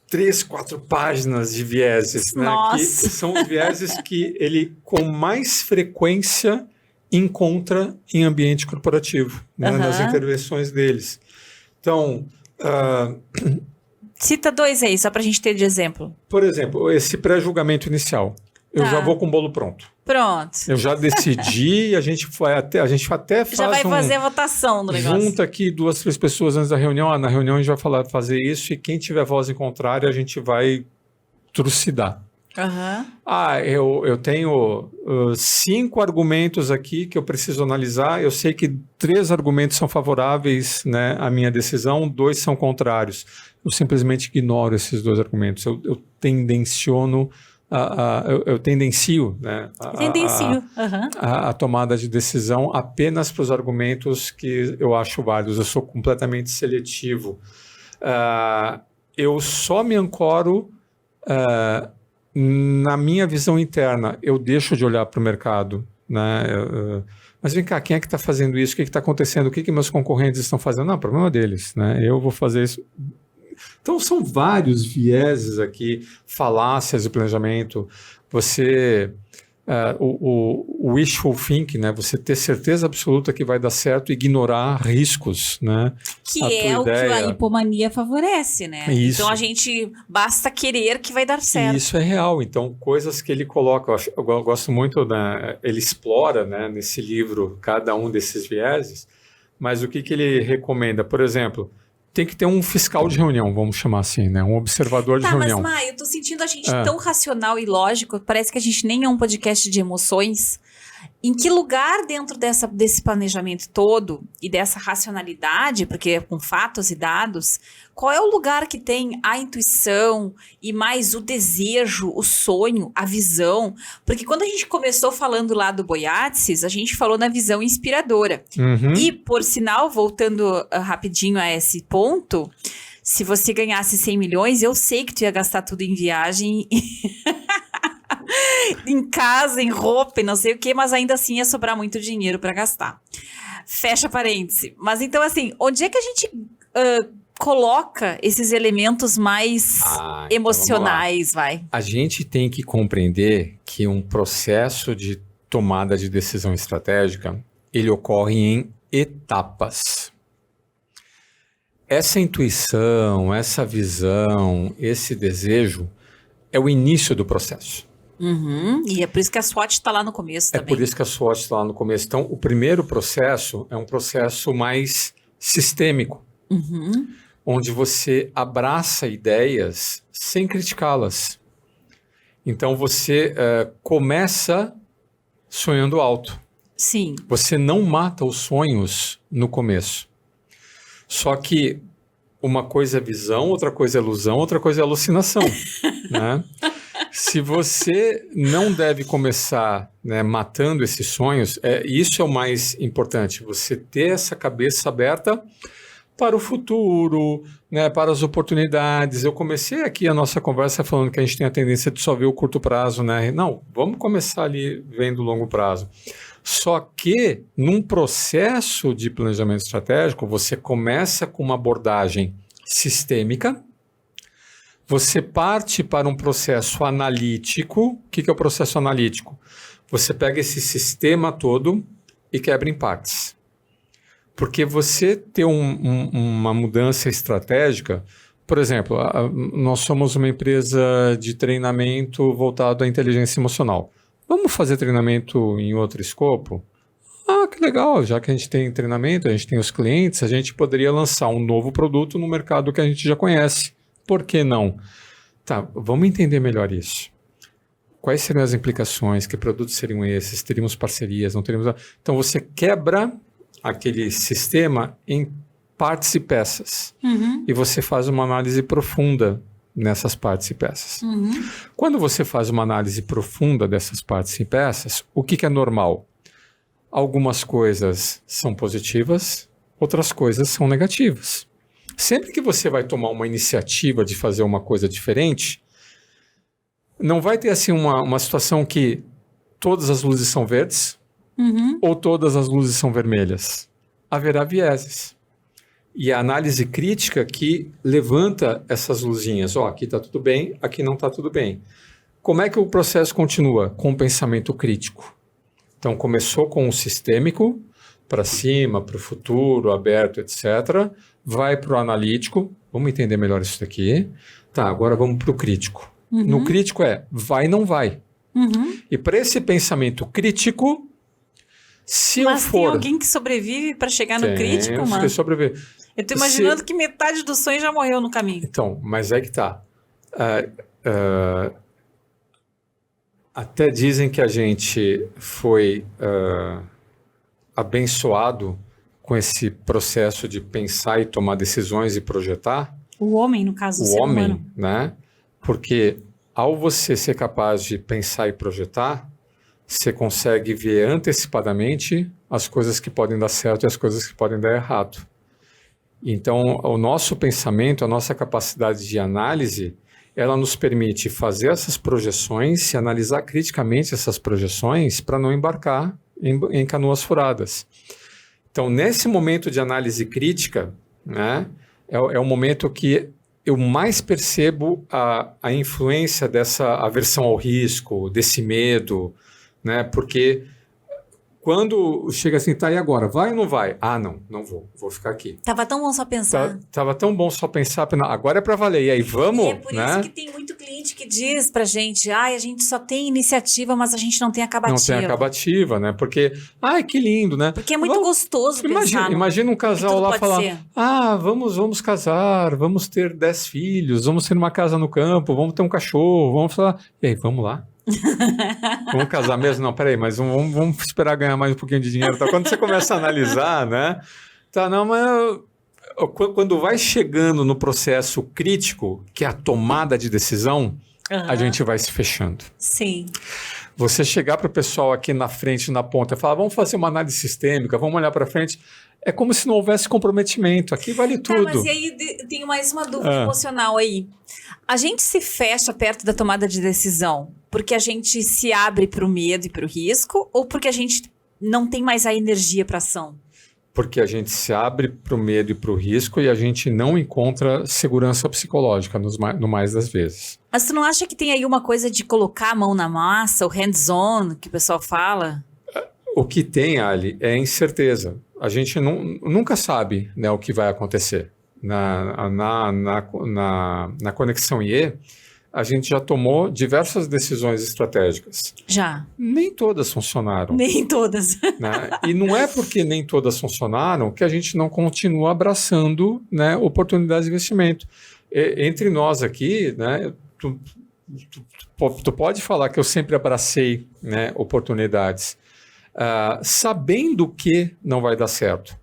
3, 4 páginas de vieses, né? Nossa. Que são os vieses que ele, com mais frequência, encontra em ambiente corporativo, né? Nas intervenções deles. Então... Cita 2 aí, só para a gente ter de exemplo. Por exemplo, esse pré-julgamento inicial. Eu já vou com o bolo pronto. Pronto. Eu já decidi, a gente até faz já vai fazer a votação do negócio. Junta aqui 2, 3 pessoas antes da reunião. Na reunião a gente vai fazer isso, e quem tiver voz em contrário, a gente vai trucidar. Eu tenho 5 argumentos aqui que eu preciso analisar. Eu sei que 3 argumentos são favoráveis, né, à minha decisão, 2 são contrários. Eu simplesmente ignoro esses 2 argumentos. Eu tendencio, né, a tomada de decisão apenas para os argumentos que eu acho válidos. Eu sou completamente seletivo. Eu só me ancoro na minha visão interna. Eu deixo de olhar para o mercado, né? Mas vem cá, quem é que está fazendo isso? O que está acontecendo? O que meus concorrentes estão fazendo? Não, problema deles, né? Eu vou fazer isso. Então, são vários vieses aqui, falácias de planejamento. Você, o wishful thinking, né? Você ter certeza absoluta que vai dar certo e ignorar riscos, né? Que é o que a hipomania favorece, né? Isso. Então, a gente basta querer que vai dar certo. Isso é real. Então, coisas que ele coloca, eu gosto muito, né? Ele explora, né, nesse livro cada um desses vieses, mas o que ele recomenda? Por exemplo... Tem que ter um fiscal de reunião, vamos chamar assim, né? Um observador de reunião. Mas, eu tô sentindo a gente tão racional e lógico, parece que a gente nem é um podcast de emoções. Em que lugar dentro desse planejamento todo e dessa racionalidade, porque é com fatos e dados, qual é o lugar que tem a intuição e mais o desejo, o sonho, a visão? Porque quando a gente começou falando lá do Boiatzis, a gente falou na visão inspiradora. E, por sinal, voltando rapidinho a esse ponto, se você ganhasse 100 milhões, eu sei que tu ia gastar tudo em viagem... em casa, em roupa e não sei o que, mas ainda assim ia sobrar muito dinheiro para gastar. Fecha parêntese. Mas então, assim, onde é que a gente coloca esses elementos mais emocionais, vai? A gente tem que compreender que um processo de tomada de decisão estratégica, ele ocorre em etapas. Essa intuição, essa visão, esse desejo é o início do processo. E é por isso que a SWOT está lá no começo também. É por isso que a SWOT está lá no começo. Então, o primeiro processo é um processo mais sistêmico, onde você abraça ideias sem criticá-las. Então, você começa sonhando alto. Sim. Você não mata os sonhos no começo. Só que uma coisa é visão, outra coisa é ilusão, outra coisa é alucinação, né? Se você não deve começar, né, matando esses sonhos, isso é o mais importante, você ter essa cabeça aberta para o futuro, né, para as oportunidades. Eu comecei aqui a nossa conversa falando que a gente tem a tendência de só ver o curto prazo, né? Não, vamos começar ali vendo o longo prazo. Só que, num processo de planejamento estratégico, você começa com uma abordagem sistêmica, você parte para um processo analítico. O que é o processo analítico? Você pega esse sistema todo e quebra em partes. Porque você ter uma mudança estratégica, por exemplo, nós somos uma empresa de treinamento voltado à inteligência emocional. Vamos fazer treinamento em outro escopo? Que legal, já que a gente tem treinamento, a gente tem os clientes, a gente poderia lançar um novo produto no mercado que a gente já conhece. Por que não? Tá, vamos entender melhor isso. Quais seriam as implicações? Que produtos seriam esses? Teríamos parcerias? Não teríamos? Então, você quebra aquele sistema em partes e peças. E você faz uma análise profunda nessas partes e peças. Quando você faz uma análise profunda dessas partes e peças, o que é normal? Algumas coisas são positivas, outras coisas são negativas. Sempre que você vai tomar uma iniciativa de fazer uma coisa diferente, não vai ter assim uma situação que todas as luzes são verdes ou todas as luzes são vermelhas. Haverá vieses. E a análise crítica que levanta essas luzinhas. Aqui está tudo bem, aqui não está tudo bem. Como é que o processo continua? Com o pensamento crítico. Então, começou com o sistêmico, para cima, para o futuro, aberto, etc. Vai para o analítico. Vamos entender melhor isso daqui. Tá, agora vamos para o crítico. No crítico vai, não vai. E para esse pensamento crítico, se Mas eu tem for... alguém que sobrevive para chegar no crítico, Tem mano? que sobreviver. Eu tô imaginando que metade do sonho já morreu no caminho. Então, mas é que tá. Até dizem que a gente foi abençoado com esse processo de pensar e tomar decisões e projetar. O homem, no caso, o ser humano. Né? Porque ao você ser capaz de pensar e projetar, você consegue ver antecipadamente as coisas que podem dar certo e as coisas que podem dar errado. Então, o nosso pensamento, a nossa capacidade de análise, ela nos permite fazer essas projeções e analisar criticamente essas projeções para não embarcar em canoas furadas. Então, nesse momento de análise crítica, né, é o momento que eu mais percebo a influência dessa aversão ao risco, desse medo, né, porque quando chega assim, tá, e agora? Vai ou não vai? Ah, não vou ficar aqui. Tava tão bom só pensar. Tava tão bom só pensar, agora é para valer, e aí vamos, E é por né? isso que tem muito cliente que diz pra gente, a gente só tem iniciativa, mas a gente não tem acabativa. Não tem acabativa, né? Porque, que lindo, né? Porque é muito gostoso pensar. Imagina um casal lá falar, ser. vamos casar, vamos ter 10 filhos, vamos ter uma casa no campo, vamos ter um cachorro, vamos falar, e aí, vamos lá? Vamos casar mesmo? Não, peraí, mas vamos esperar ganhar mais um pouquinho de dinheiro. Tá? Quando você começa a analisar, né? Tá, não, mas quando vai chegando no processo crítico, que é a tomada de decisão, a gente vai se fechando. Sim. Você chegar para o pessoal aqui na frente, na ponta, e falar, vamos fazer uma análise sistêmica, vamos olhar para frente, é como se não houvesse comprometimento. Aqui vale tudo. Mas e aí tem mais uma dúvida emocional aí. A gente se fecha perto da tomada de decisão porque a gente se abre para o medo e para o risco ou porque a gente não tem mais a energia para ação? Porque a gente se abre para o medo e para o risco e a gente não encontra segurança psicológica no mais das vezes. Mas tu não acha que tem aí uma coisa de colocar a mão na massa, o hands-on, que o pessoal fala? O que tem, Ali, é incerteza. A gente nunca sabe, né, o que vai acontecer. Na Conexão IE, a gente já tomou diversas decisões estratégicas. Já. Nem todas funcionaram. Nem todas. Né? E não é porque nem todas funcionaram que a gente não continua abraçando, né, oportunidades de investimento. Entre nós aqui, né, tu pode falar que eu sempre abracei, né, oportunidades, sabendo que não vai dar certo.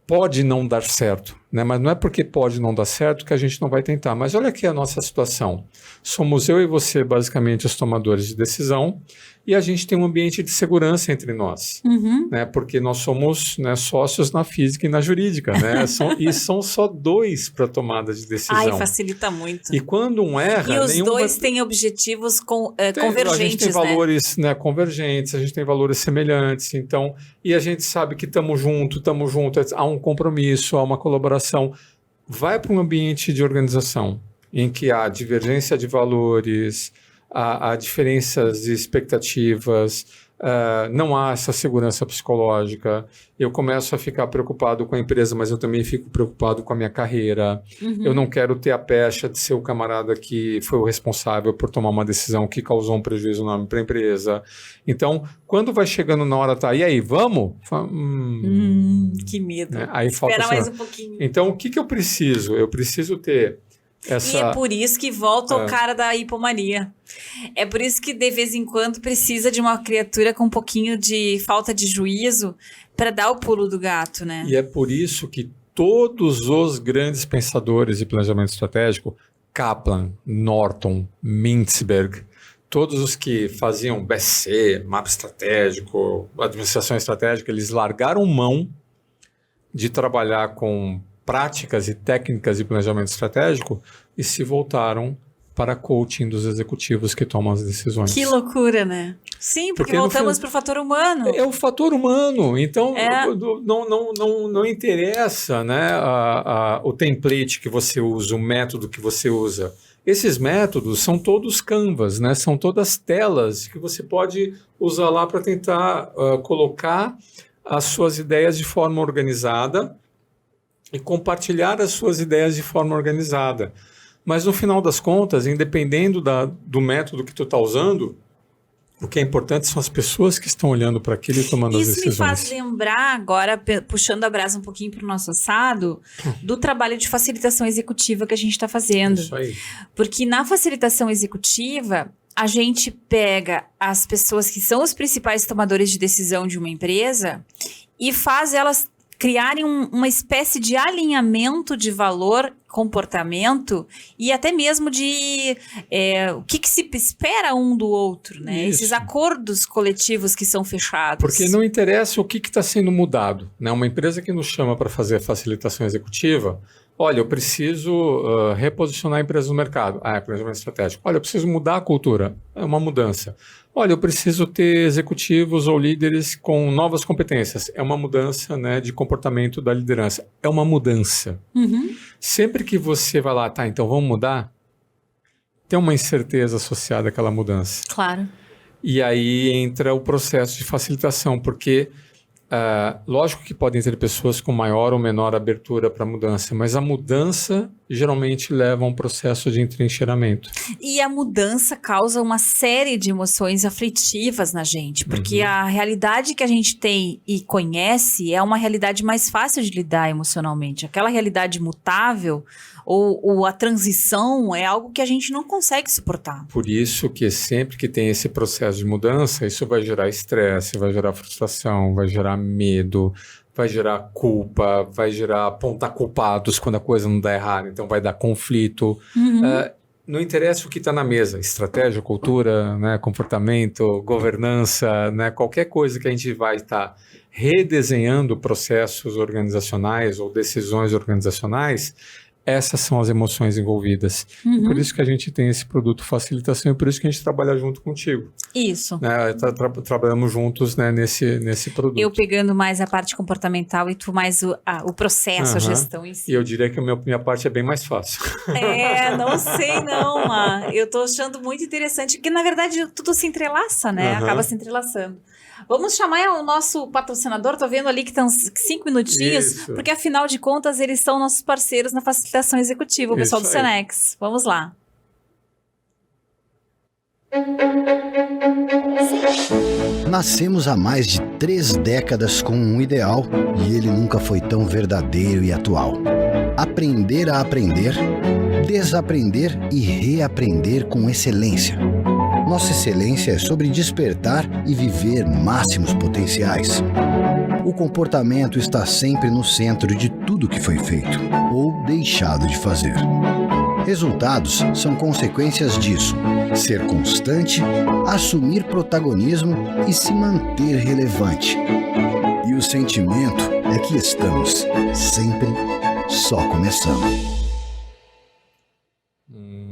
Pode não dar certo, né? Mas não é porque pode não dar certo que a gente não vai tentar. Mas olha aqui a nossa situação. Somos eu e você, basicamente, os tomadores de decisão, e a gente tem um ambiente de segurança entre nós, né? Porque nós somos, né, sócios na física e na jurídica, né? E são só dois para tomada de decisão. Ai, facilita muito. E quando um erra... E os dois têm objetivos convergentes, a gente tem valores, né, convergentes, a gente tem valores semelhantes, então... E a gente sabe que estamos juntos, há um compromisso, há uma colaboração. Vai para um ambiente de organização em que há divergência de valores, há diferenças de expectativas, não há essa segurança psicológica. Eu começo a ficar preocupado com a empresa, mas eu também fico preocupado com a minha carreira. Eu não quero ter a pecha de ser o camarada que foi o responsável por tomar uma decisão que causou um prejuízo enorme para a empresa. Então, quando vai chegando na hora, tá, e aí, vamos? Que medo. Né? Aí Espera mais um pouquinho. Então, o que eu preciso? Eu preciso ter essa... E é por isso que volta o cara da hipomania. É por isso que, de vez em quando, precisa de uma criatura com um pouquinho de falta de juízo para dar o pulo do gato, né? E é por isso que todos os grandes pensadores de planejamento estratégico, Kaplan, Norton, Mintzberg, todos os que faziam BSC, mapa estratégico, administração estratégica, eles largaram mão de trabalhar com práticas e técnicas de planejamento estratégico e se voltaram para coaching dos executivos que tomam as decisões. Que loucura, né? Sim, porque voltamos para o fator humano. É o fator humano. Então, não interessa, né, o template que você usa, o método que você usa. Esses métodos são todos canvas, né? São todas telas que você pode usar lá para tentar colocar as suas ideias de forma organizada e compartilhar as suas ideias de forma organizada. Mas no final das contas, independendo do método que tu está usando, o que é importante são as pessoas que estão olhando para aquilo e tomando as decisões. Isso me faz lembrar agora, puxando a brasa um pouquinho para o nosso assado, do trabalho de facilitação executiva que a gente está fazendo. Isso aí. Porque na facilitação executiva, a gente pega as pessoas que são os principais tomadores de decisão de uma empresa e faz elas criarem uma espécie de alinhamento de valor, comportamento e até mesmo de o que se espera um do outro, né? Isso. Esses acordos coletivos que são fechados. Porque não interessa o que está sendo mudado, né? Uma empresa que nos chama para fazer facilitação executiva, olha, eu preciso reposicionar a empresa no mercado. É planejamento estratégico. Olha, eu preciso mudar a cultura. É uma mudança. Olha, eu preciso ter executivos ou líderes com novas competências. É uma mudança, né, de comportamento da liderança. É uma mudança. Uhum. Sempre que você vai lá, tá, então vamos mudar, tem uma incerteza associada àquela mudança. Claro. E aí entra o processo de facilitação, porque lógico que podem ter pessoas com maior ou menor abertura para a mudança, mas a mudança geralmente leva a um processo de entrincheiramento. E a mudança causa uma série de emoções aflitivas na gente, porque a realidade que a gente tem e conhece é uma realidade mais fácil de lidar emocionalmente. Aquela realidade mutável ou a transição é algo que a gente não consegue suportar. Por isso que sempre que tem esse processo de mudança, isso vai gerar estresse, vai gerar frustração, vai gerar medo, vai gerar culpa, vai gerar apontar culpados quando a coisa não dá errado, então vai dar conflito. Não interessa o que está na mesa, estratégia, cultura, né, comportamento, governança, né, qualquer coisa que a gente vai estar redesenhando processos organizacionais ou decisões organizacionais, essas são as emoções envolvidas. Por isso que a gente tem esse produto facilitação e por isso que a gente trabalha junto contigo. Isso. Né? Trabalhamos juntos, né, nesse produto. Eu pegando mais a parte comportamental e tu mais o processo, a gestão em si. E eu diria que a minha parte é bem mais fácil. Não sei não, eu tô achando muito interessante, porque na verdade tudo se entrelaça, né? Acaba se entrelaçando. Vamos chamar o nosso patrocinador, tô vendo ali que estão 5 minutinhos, Isso. porque afinal de contas eles são nossos parceiros na facilitação executiva, o pessoal do Senex. Vamos lá. Nascemos há mais de 3 décadas com um ideal e ele nunca foi tão verdadeiro e atual. Aprender a aprender, desaprender e reaprender com excelência. Nossa excelência é sobre despertar e viver máximos potenciais. O comportamento está sempre no centro de tudo que foi feito ou deixado de fazer. Resultados são consequências disso. Ser constante, assumir protagonismo e se manter relevante. E o sentimento é que estamos sempre só começando.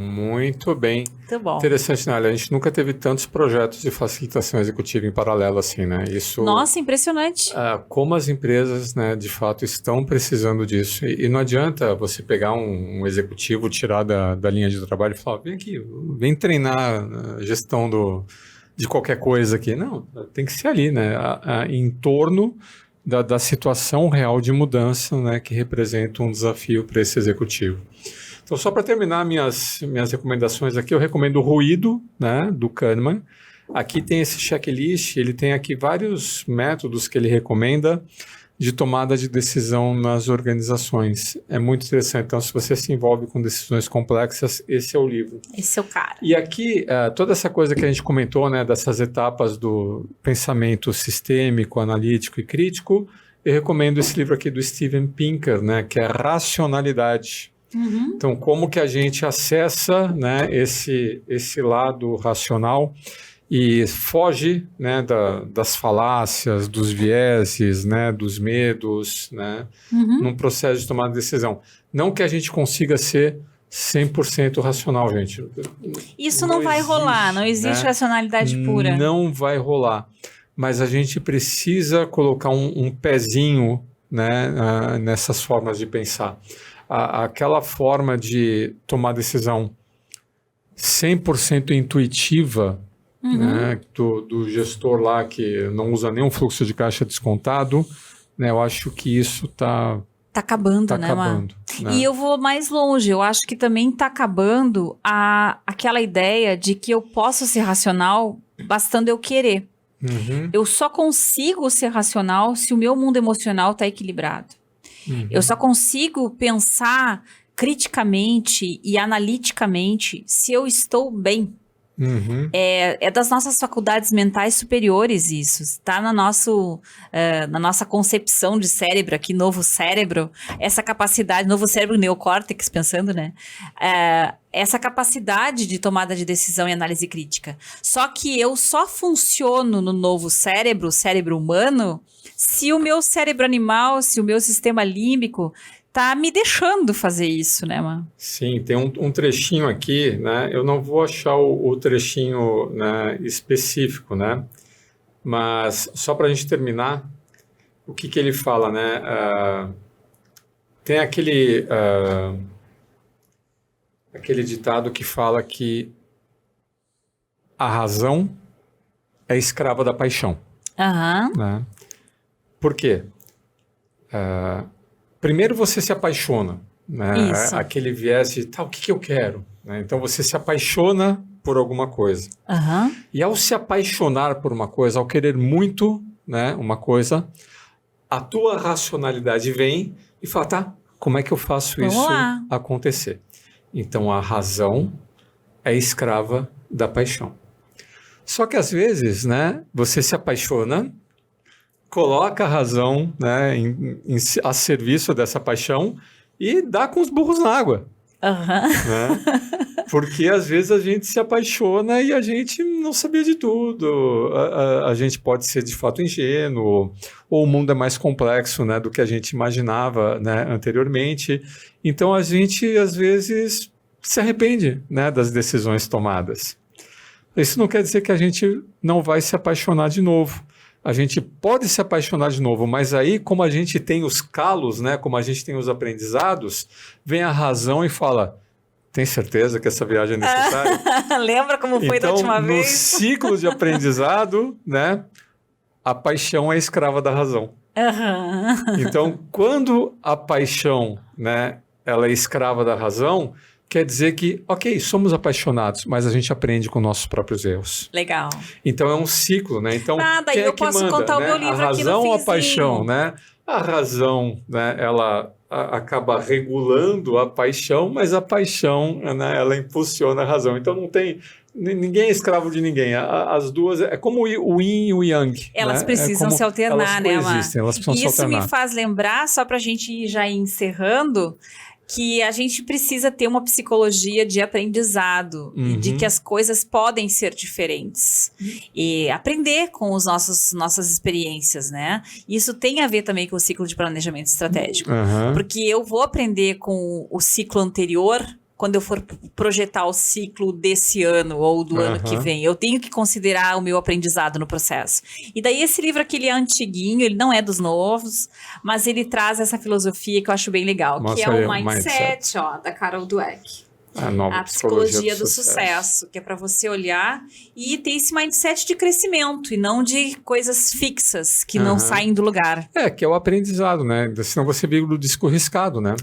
Muito bem. Muito bom. Interessante, né? A gente nunca teve tantos projetos de facilitação executiva em paralelo assim, né? Isso, nossa, impressionante. Como as empresas, né, de fato, estão precisando disso. E não adianta você pegar um executivo, tirar da linha de trabalho e falar, vem aqui, vem treinar a gestão de qualquer coisa aqui. Não, tem que ser ali, né? Em torno da situação real de mudança, né, que representa um desafio para esse executivo. Então, só para terminar minhas recomendações aqui, eu recomendo o Ruído, né, do Kahneman. Aqui tem esse checklist, ele tem aqui vários métodos que ele recomenda de tomada de decisão nas organizações. É muito interessante. Então, se você se envolve com decisões complexas, esse é o livro. Esse é o cara. E aqui, toda essa coisa que a gente comentou, né, dessas etapas do pensamento sistêmico, analítico e crítico, eu recomendo esse livro aqui do Steven Pinker, né, que é Racionalidade. Então, como que a gente acessa, né, esse lado racional e foge, né, das falácias, dos vieses, né, dos medos, né, num processo de tomada de decisão. Não que a gente consiga ser 100% racional, gente. Isso não vai rolar, não existe racionalidade pura. Não vai rolar. Mas a gente precisa colocar um pezinho, né, nessas formas de pensar. Aquela forma de tomar decisão 100% intuitiva, né, do gestor lá que não usa nenhum fluxo de caixa descontado, né, eu acho que isso está acabando, né, acabando, né? E eu vou mais longe, eu acho que também está acabando aquela ideia de que eu posso ser racional bastando eu querer. Eu só consigo ser racional se o meu mundo emocional está equilibrado. Eu só consigo pensar criticamente e analiticamente se eu estou bem. É das nossas faculdades mentais superiores isso. Está na nossa concepção de cérebro aqui, novo cérebro, essa capacidade, novo cérebro neocórtex, pensando, né? Essa capacidade de tomada de decisão e análise crítica. Só que eu só funciono no novo cérebro, cérebro humano, se o meu cérebro animal, se o meu sistema límbico tá me deixando fazer isso, né, mano? Sim, tem um trechinho aqui, né? Eu não vou achar o trechinho, né, específico, né? Mas só para a gente terminar, o que ele fala, né? Tem aquele ditado que fala que a razão é escrava da paixão. Né? Por quê? Primeiro você se apaixona, né? Aquele viés de, o que eu quero? Né? Então você se apaixona por alguma coisa. E ao se apaixonar por uma coisa, ao querer muito, né, uma coisa, a tua racionalidade vem e fala, como é que eu faço isso acontecer? Então a razão é escrava da paixão. Só que às vezes, né, você se apaixona, coloca a razão, né, a serviço dessa paixão e dá com os burros na água. Né? Porque às vezes a gente se apaixona e a gente não sabia de tudo. A gente pode ser de fato ingênuo, ou o mundo é mais complexo, né, do que a gente imaginava, né, anteriormente. Então a gente às vezes se arrepende, né, das decisões tomadas. Isso não quer dizer que a gente não vai se apaixonar de novo. A gente pode se apaixonar de novo, mas aí, como a gente tem os calos, né, como a gente tem os aprendizados, vem a razão e fala, tem certeza que essa viagem é necessária? Lembra como foi da última vez? No ciclo de aprendizado, né, a paixão é escrava da razão. Então, quando a paixão, né, ela é escrava da razão, quer dizer que, ok, somos apaixonados, mas a gente aprende com nossos próprios erros. Legal. Então é um ciclo, né? Então, daí eu posso contar o meu livro aqui no finzinho. A razão ou a paixão, né? A razão, né, ela acaba regulando a paixão, mas a paixão, né, ela impulsiona a razão. Então não tem... Ninguém é escravo de ninguém. As duas... É como o yin e o yang. Elas precisam se alternar, né, Mar? Elas precisam se alternar. Isso me faz lembrar, só para a gente ir já encerrando, que a gente precisa ter uma psicologia de aprendizado, de que as coisas podem ser diferentes. E aprender com as nossas experiências, né? Isso tem a ver também com o ciclo de planejamento estratégico. Porque eu vou aprender com o ciclo anterior, quando eu for projetar o ciclo desse ano ou do ano que vem. Eu tenho que considerar o meu aprendizado no processo. E daí esse livro aqui, ele é antiguinho, ele não é dos novos, mas ele traz essa filosofia que eu acho bem legal, que é o Mindset, da Carol Dweck. A psicologia do sucesso, que é para você olhar e ter esse mindset de crescimento e não de coisas fixas que não saem do lugar. Que é o aprendizado, né? Senão você vira o disco riscado, né?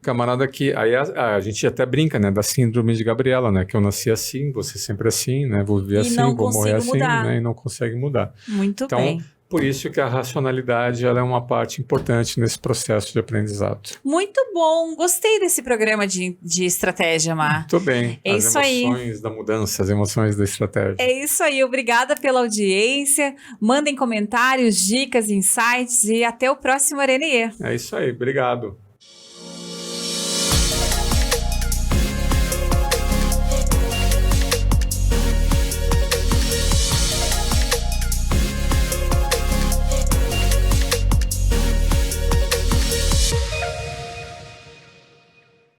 Camarada que... Aí a gente até brinca, né? Da síndrome de Gabriela, né? Que eu nasci assim, você sempre assim, né? Vou viver assim, vou morrer assim, né? E não consegue mudar. Muito bem. Por isso que a racionalidade ela é uma parte importante nesse processo de aprendizado. Muito bom. Gostei desse programa de estratégia, Mar. Muito bem. É isso aí. As emoções da mudança, as emoções da estratégia. É isso aí. Obrigada pela audiência. Mandem comentários, dicas, insights e até o próximo Arenier. É isso aí. Obrigado.